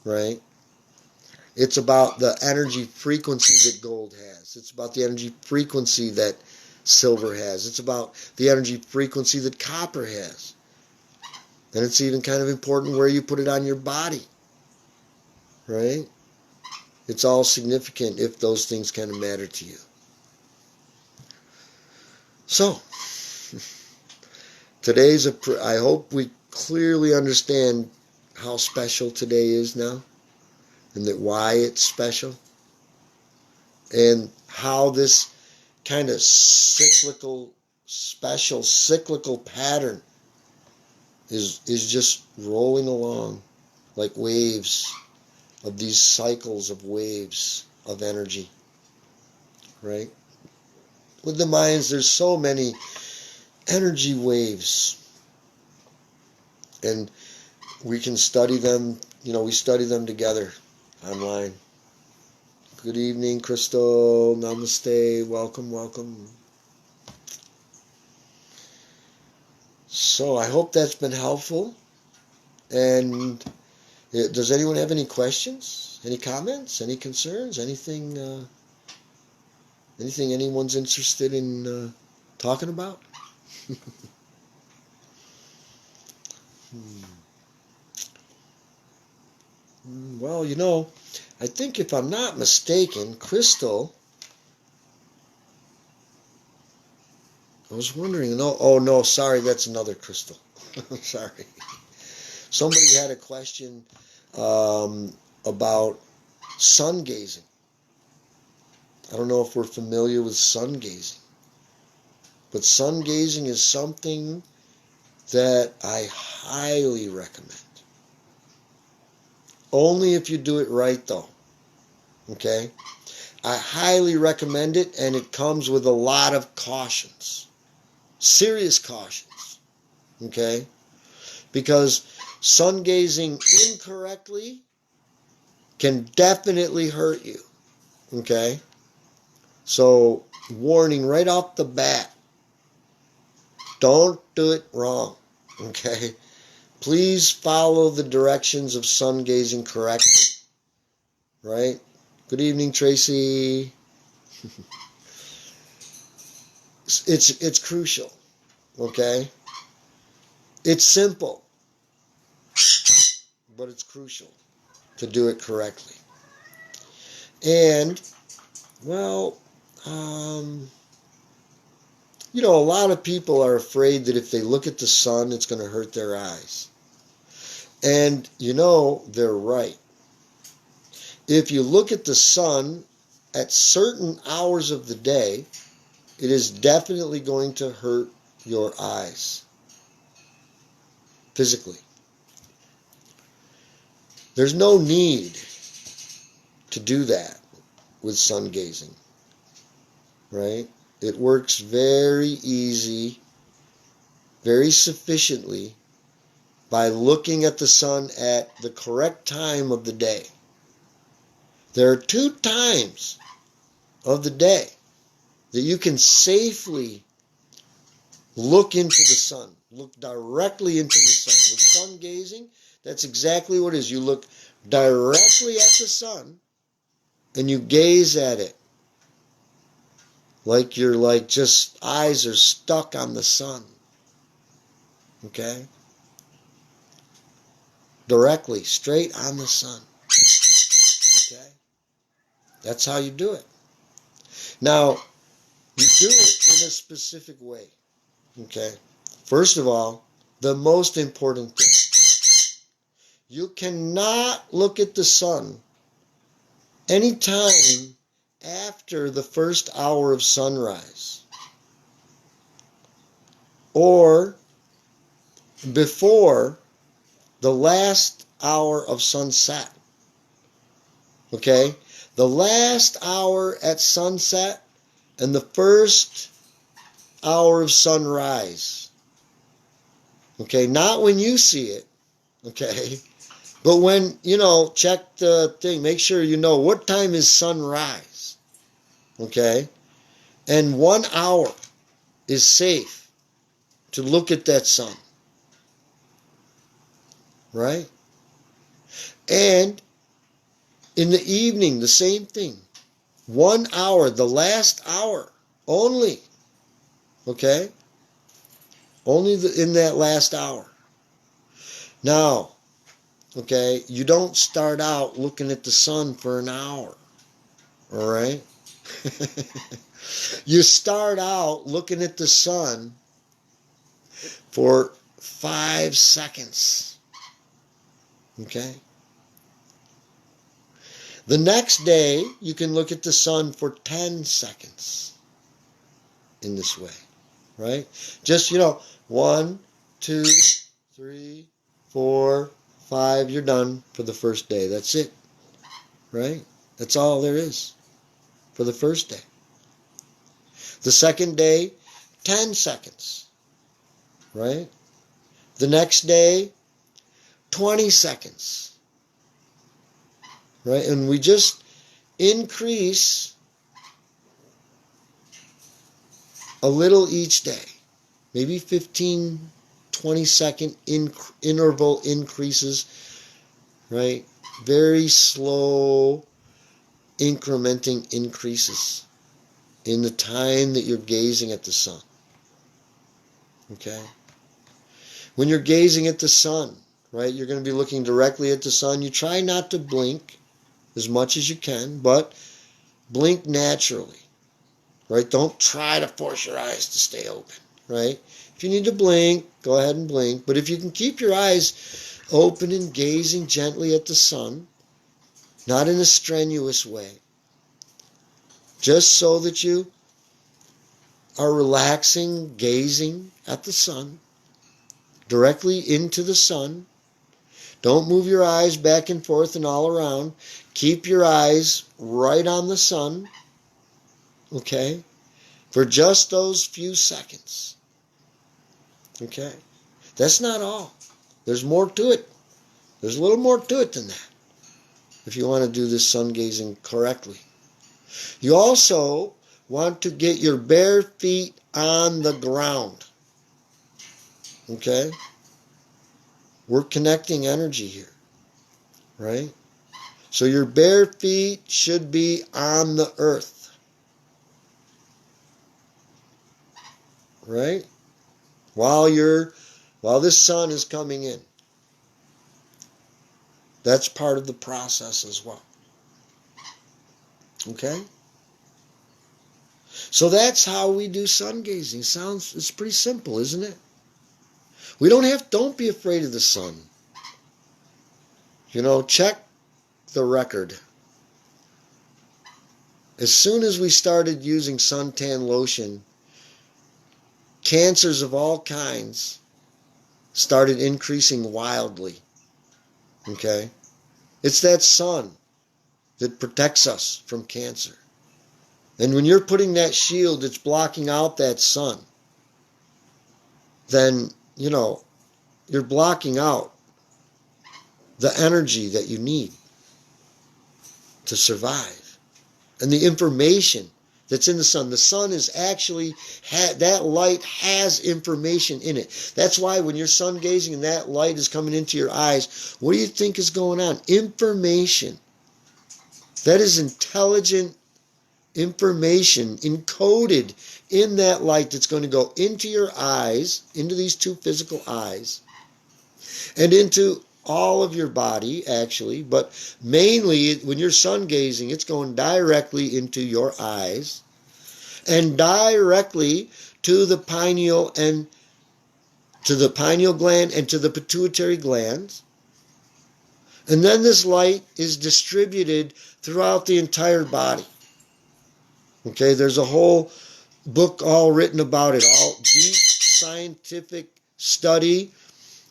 right? It's about the energy frequency that gold has. It's about the energy frequency that silver has. It's about the energy frequency that copper has. And it's even kind of important where you put it on your body, right? It's all significant if those things kind of matter to you. So, I hope we clearly understand how special today is now, and that why it's special, and how this kind of cyclical pattern is just rolling along like waves of these cycles of waves of energy, right? With the Mayans, there's so many energy waves, and we can study them. We study them together online. Good evening, Crystal. Namaste. Welcome, welcome. So I hope that's been helpful. And does anyone have any questions, any comments, any concerns, anything anyone's interested in talking about? Well, I think if I'm not mistaken, Crystal, I was wondering, no, sorry, that's another Crystal. Sorry. Somebody had a question about sun gazing. I don't know if we're familiar with sun gazing, but sun gazing is something that I highly recommend. Only if you do it right, though. Okay? I highly recommend it, and it comes with a lot of cautions. Serious cautions. Okay? Because sun gazing incorrectly can definitely hurt you. Okay? So, warning right off the bat. Don't do it wrong. Okay? Please follow the directions of sun gazing correctly. Right? Good evening, Tracy. It's crucial. Okay? It's simple, but it's crucial to do it correctly. And, well, a lot of people are afraid that if they look at the sun, it's going to hurt their eyes. And, they're right. If you look at the sun at certain hours of the day, it is definitely going to hurt your eyes physically. There's no need to do that with sun gazing, right? It works very easy, very sufficiently by looking at the sun at the correct time of the day. There are 2 times of the day that you can safely look into the sun, look directly into the sun. With sun gazing, that's exactly what it is. You look directly at the sun and you gaze at it like your just eyes are stuck on the sun. Okay? Directly, straight on the sun. Okay? That's how you do it. Now, you do it in a specific way. Okay? First of all, the most important thing. You cannot look at the sun anytime after the first hour of sunrise or before the last hour of sunset. Okay? The last hour at sunset and the first hour of sunrise. Okay? Not when you see it. Okay? But when, check the thing. Make sure you know what time is sunrise. Okay? And 1 hour is safe to look at that sun. Right? And in the evening, the same thing. 1 hour, the last hour only. Okay? Only in that last hour. Now, okay, you don't start out looking at the sun for an hour. All right? You start out looking at the sun for 5 seconds. Okay? The next day, you can look at the sun for 10 seconds in this way, right? Just, 1, 2, 3, 4, 5, you're done for the first day. That's it, right? That's all there is for the first day. The second day, 10 seconds, right? The next day, 20 seconds, right? And we just increase a little each day. Maybe 15, 20-second interval increases, right? Very slow incrementing increases in the time that you're gazing at the sun. Okay? When you're gazing at the sun, right, you're going to be looking directly at the sun. You try not to blink as much as you can, but blink naturally, right? Don't try to force your eyes to stay open, right? If you need to blink, go ahead and blink. But if you can keep your eyes open and gazing gently at the sun, not in a strenuous way, just so that you are relaxing, gazing at the sun, directly into the sun. Don't move your eyes back and forth and all around. Keep your eyes right on the sun, okay, for just those few seconds. Okay? That's not all. There's more to it. There's a little more to it than that, if you want to do this sun gazing correctly. You also want to get your bare feet on the ground. Okay? We're connecting energy here, right? So your bare feet should be on the earth, right? While this sun is coming in. That's part of the process as well. Okay? So that's how we do sun gazing. It's pretty simple, isn't it? Don't be afraid of the sun. Check the record. As soon as we started using suntan lotion, cancers of all kinds started increasing wildly. Okay? It's that sun that protects us from cancer. And when you're putting that shield that's blocking out that sun, then, you're blocking out the energy that you need to survive. And the information that's in the sun. The sun is actually, that light has information in it. That's why when you're sun gazing and that light is coming into your eyes, what do you think is going on? Information. That is intelligent information encoded in that light that's going to go into your eyes, into these two physical eyes, and into all of your body, actually, but mainly when you're sun gazing, it's going directly into your eyes and directly to the pineal and to the pineal gland and to the pituitary glands. And then this light is distributed throughout the entire body. Okay, there's a whole book all written about it, all deep scientific study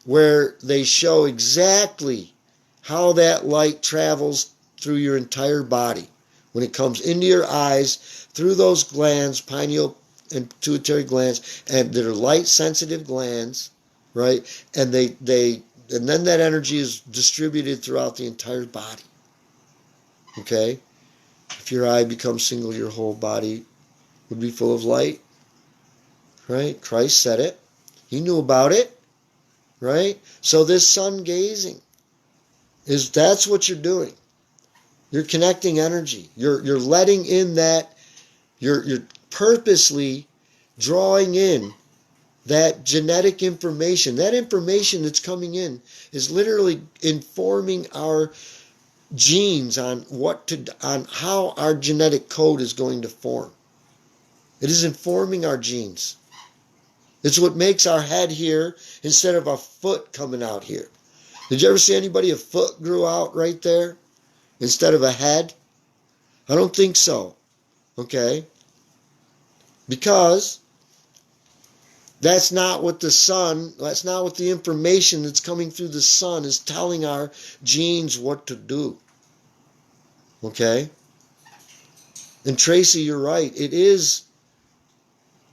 where they show exactly how that light travels through your entire body. When it comes into your eyes, through those glands, pineal and pituitary glands, and they're light-sensitive glands, right? And and then that energy is distributed throughout the entire body. Okay? If your eye becomes single, your whole body would be full of light. Right? Christ said it. He knew about it. Right? So this sun gazing that's what you're doing. You're connecting energy. You're letting in that, you're purposely drawing in that genetic information. That information that's coming in is literally informing our genes on how our genetic code is going to form. It is informing our genes. It's what makes our head here instead of a foot coming out here. Did you ever see anybody a foot grew out right there instead of a head? I don't think so. Okay? Because that's not what the information that's coming through the sun is telling our genes what to do. Okay? And Tracy, you're right. It is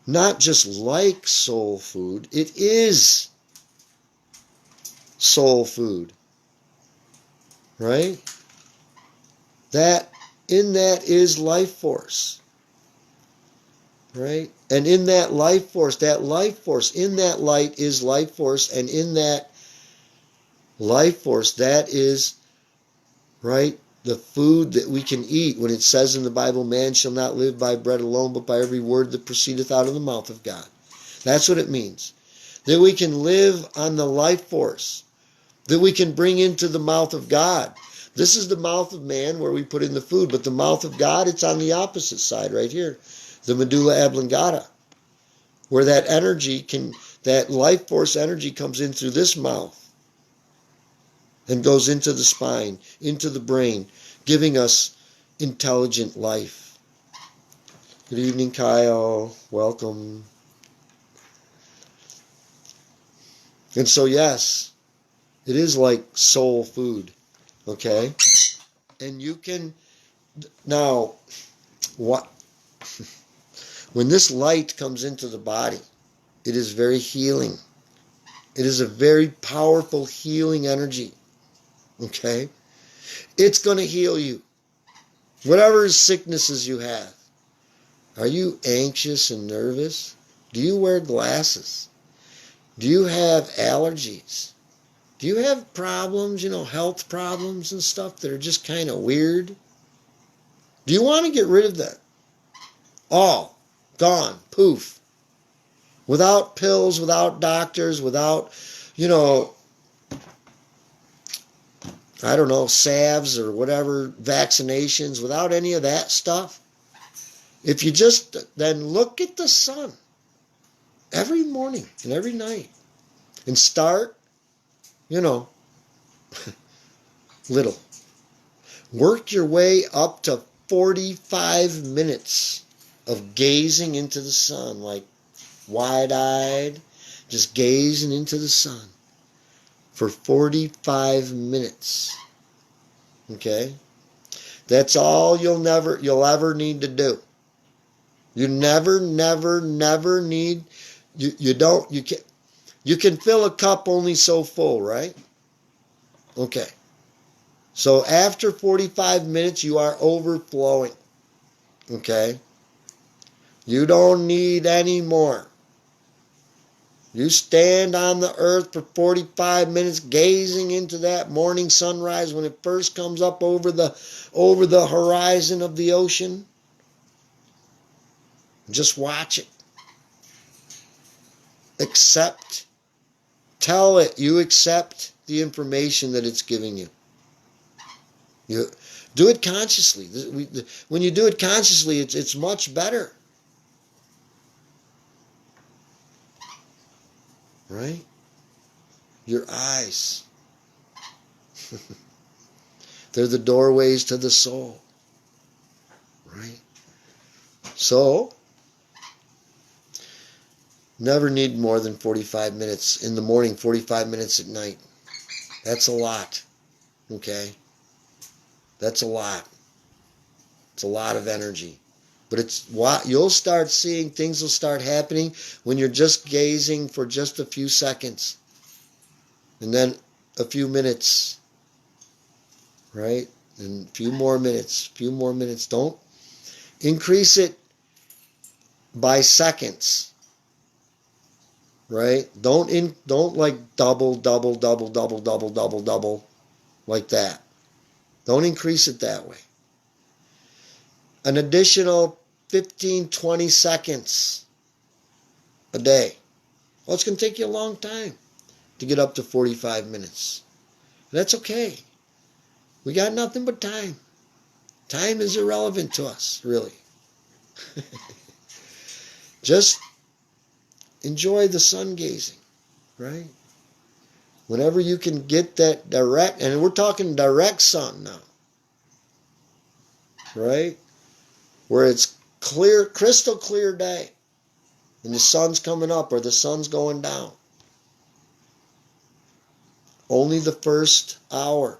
not just like soul food. It is soul food. Right? In that is life force. Right? And in that life force, in that light is life force, and in that life force, that is, right, the food that we can eat. When it says in the Bible, man shall not live by bread alone, but by every word that proceedeth out of the mouth of God. That's what it means. That we can live on the life force, that we can bring into the mouth of God. This is the mouth of man where we put in the food, but the mouth of God, it's on the opposite side right here. The Medulla Oblongata, where that energy that life force energy comes in through this mouth and goes into the spine, into the brain, giving us intelligent life. Good evening, Kyle. Welcome. And so, yes, it is like soul food, okay? And you can, now, what? When this light comes into the body, it is very healing. It is a very powerful healing energy. Okay? It's going to heal you. Whatever sicknesses you have. Are you anxious and nervous? Do you wear glasses? Do you have allergies? Do you have problems, health problems and stuff that are just kind of weird? Do you want to get rid of that? All gone, poof. Without pills, without doctors, without, I don't know, salves or whatever, vaccinations, without any of that stuff. If you just then look at the sun every morning and every night and start, little. Work your way up to 45 minutes of gazing into the sun, like wide-eyed, just gazing into the sun for 45 minutes. Okay? That's all you'll ever need to do. You never need, you can fill a cup only so full, right? Okay. So after 45 minutes, you are overflowing. Okay? You don't need any more. You stand on the earth for 45 minutes gazing into that morning sunrise when it first comes up over the horizon of the ocean. Just watch it. Tell it you accept the information that it's giving you. You do it consciously. When you do it consciously, it's much better. Right? Your eyes. They're the doorways to the soul. Right? So, never need more than 45 minutes in the morning, 45 minutes at night. That's a lot. Okay? That's a lot. It's a lot of energy. But you'll start seeing, things will start happening when you're just gazing for just a few seconds. And then a few minutes. Right? And a few more minutes. Don't increase it by seconds. Right? Don't like double like that. Don't increase it that way. An additional 15, 20 seconds a day. Well, it's going to take you a long time to get up to 45 minutes. That's okay. We got nothing but time. Time is irrelevant to us, really. Just enjoy the sun gazing, right? Whenever you can get that direct, and we're talking direct sun now, right? Where it's clear, crystal clear day, and the sun's coming up or the sun's going down. Only the first hour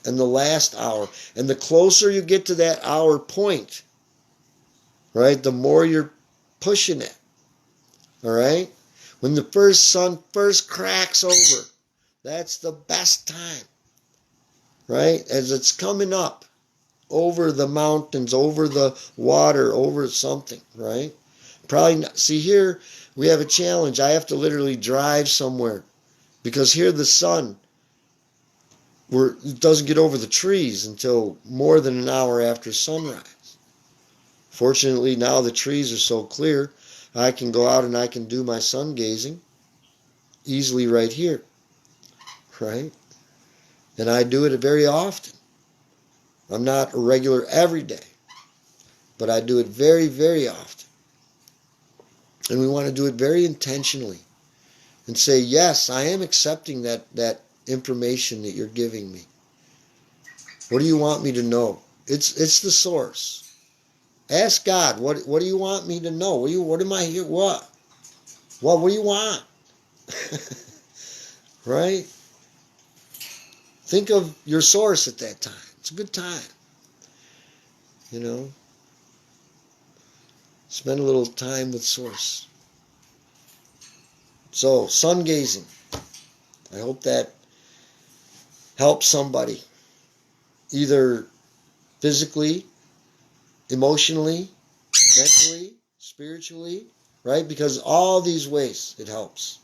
and the last hour. And the closer you get to that hour point, right, the more you're pushing it. All right? When the sun first cracks over, that's the best time. Right? As it's coming up over the mountains, over the water, over something, right? Probably not. See, here we have a challenge. I have to literally drive somewhere because here the sun it doesn't get over the trees until more than an hour after sunrise. Fortunately, now the trees are so clear, I can go out and I can do my sun gazing easily right here, right? And I do it very often. I'm not a regular every day, but I do it very, very often. And we want to do it very intentionally and say, yes, I am accepting that information that you're giving me. What do you want me to know? It's the source. Ask God, what do you want me to know? What am I here? What do you want? Right? Think of your source at that time. It's a good time. You know? Spend a little time with source. So, sun gazing. I hope that helps somebody. Either physically, emotionally, mentally, spiritually, right? Because all these ways it helps,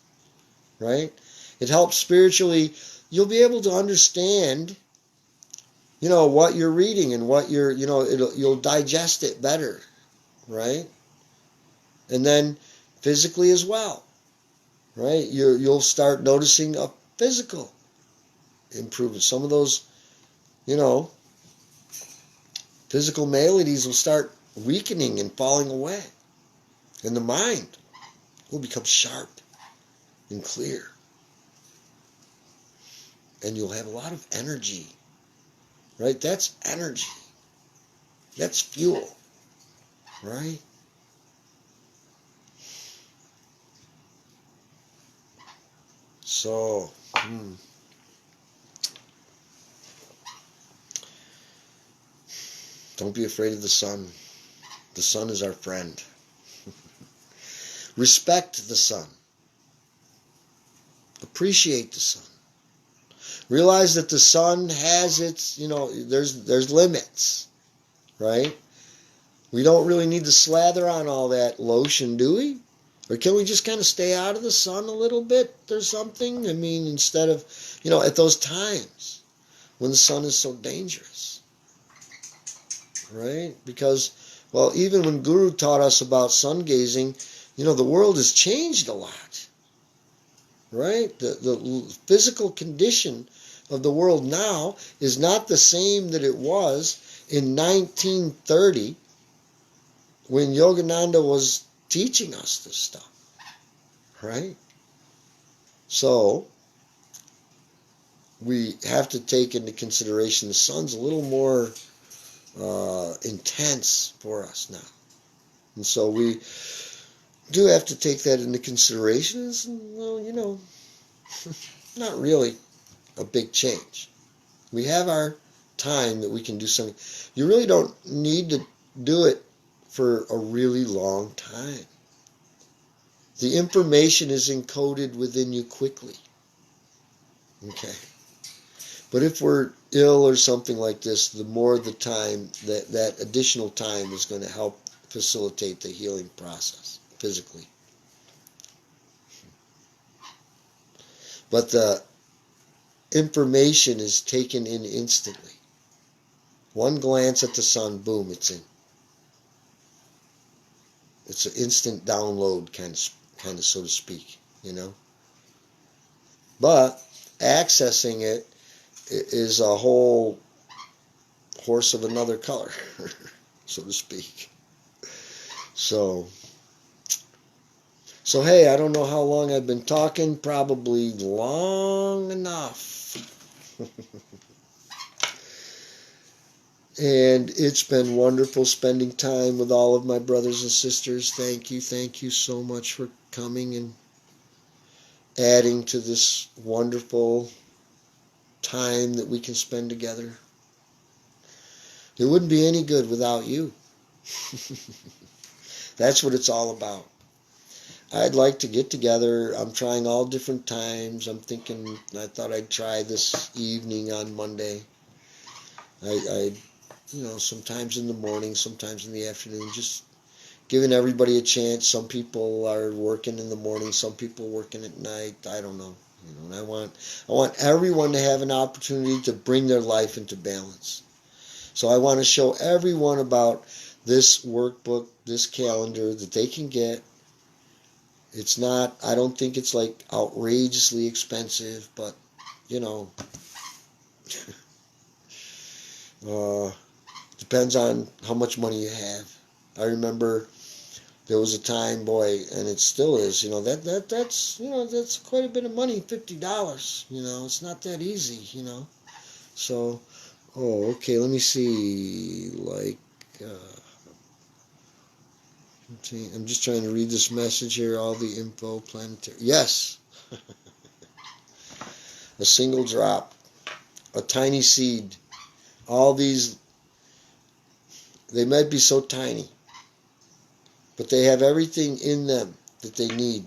right? It helps spiritually. You'll be able to understand, what you're reading and what you'll digest it better, right? And then physically as well, right? You'll start noticing a physical improvement. Some of those, physical maladies will start weakening and falling away. And the mind will become sharp and clear. And you'll have a lot of energy, right? That's energy. That's fuel, right? So, don't be afraid of the sun. The sun is our friend. Respect the sun. Appreciate the sun. Realize that the sun has its, there's limits, right? We don't really need to slather on all that lotion, do we? Or can we just kind of stay out of the sun a little bit or something? I mean, instead of, at those times when the sun is so dangerous, right? Because, well, even when Guru taught us about sun gazing, the world has changed a lot, right? The physical condition of the world now is not the same that it was in 1930 when Yogananda was teaching us this stuff, right? So we have to take into consideration the sun's a little more intense for us now. And so we do have to take that into consideration. Well, not really a big change. We have our time that we can do something. You really don't need to do it for a really long time. The information is encoded within you quickly. Okay. But if we're ill or something like this, the more the time, that additional time is going to help facilitate the healing process physically. But the information is taken in instantly. One glance at the sun, boom, it's in. It's an instant download, kind of so to speak, But accessing it is a whole horse of another color, so to speak. So So hey, I don't know how long I've been talking, probably long enough. And it's been wonderful spending time with all of my brothers and sisters. Thank you so much for coming and adding to this wonderful time that we can spend together. It wouldn't be any good without you. That's what it's all about. I'd like to get together. I'm trying all different times. I thought I'd try this evening on Monday. I sometimes in the morning, sometimes in the afternoon, just giving everybody a chance. Some people are working in the morning, some people working at night. I don't know. And I want everyone to have an opportunity to bring their life into balance. So I want to show everyone about this workbook, this calendar that they can get. It's not, I don't think it's like outrageously expensive, but depends on how much money you have. I remember there was a time, boy, and it still is, that's quite a bit of money, $50, it's not that easy, So, okay, let me see, I'm just trying to read this message here, all the info, planetary, yes, a single drop, a tiny seed, all these, they might be so tiny, but they have everything in them that they need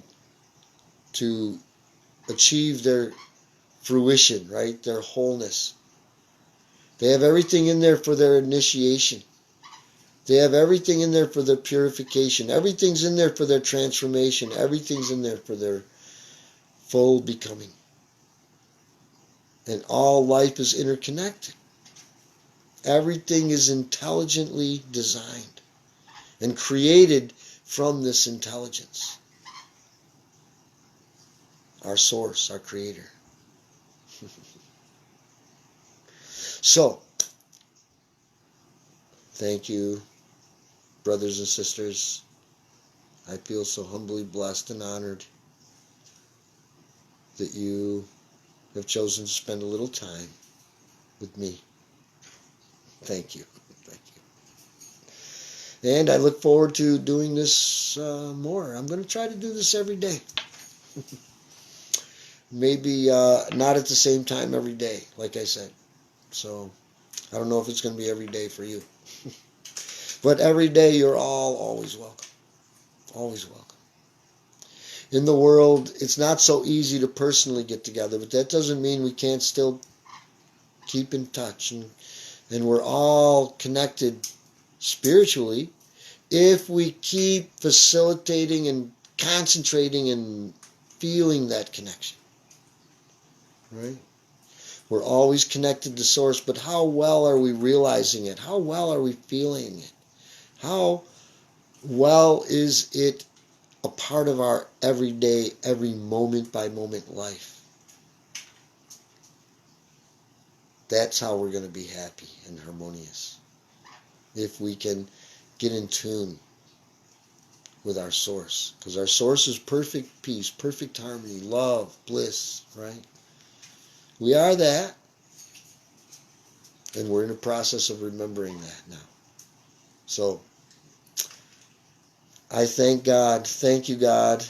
to achieve their fruition, right? Their wholeness. They have everything in there for their initiation. They have everything in there for their purification. Everything's in there for their transformation. Everything's in there for their full becoming. And all life is interconnected. Everything is intelligently designed and created from this intelligence. Our source, our creator. So, thank you, brothers and sisters. I feel so humbly blessed and honored that you have chosen to spend a little time with me. Thank you. Thank you. And I look forward to doing this more. I'm going to try to do this every day. Maybe not at the same time every day, like I said. So I don't know if it's going to be every day for you. But every day you're all always welcome. Always welcome. In the world, it's not so easy to personally get together, but that doesn't mean we can't still keep in touch. And we're all connected spiritually if we keep facilitating and concentrating and feeling that connection. Right? We're always connected to Source, but how well are we realizing it? How well are we feeling it? How well is it a part of our everyday, every moment by moment life? That's how we're going to be happy and harmonious. If we can get in tune with our source. Because our source is perfect peace, perfect harmony, love, bliss, right? We are that. And we're in the process of remembering that now. So, I thank God. Thank you, God,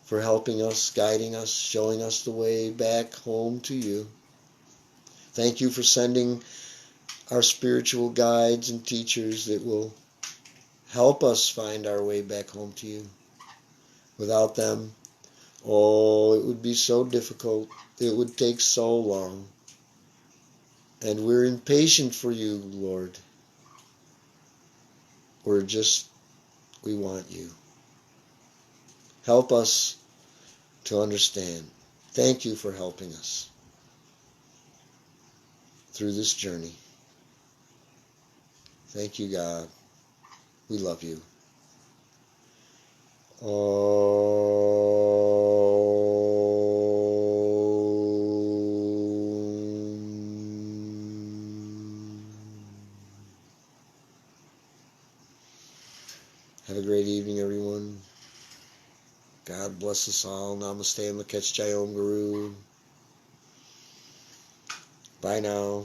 for helping us, guiding us, showing us the way back home to you. Thank you for sending our spiritual guides and teachers that will help us find our way back home to you. Without them, it would be so difficult. It would take so long. And we're impatient for you, Lord. We want you. Help us to understand. Thank you for helping us through this journey. Thank you, God. We love you. Have a great evening, everyone. God bless us all. Namaste and Lakech Jai Om Guru. Bye now.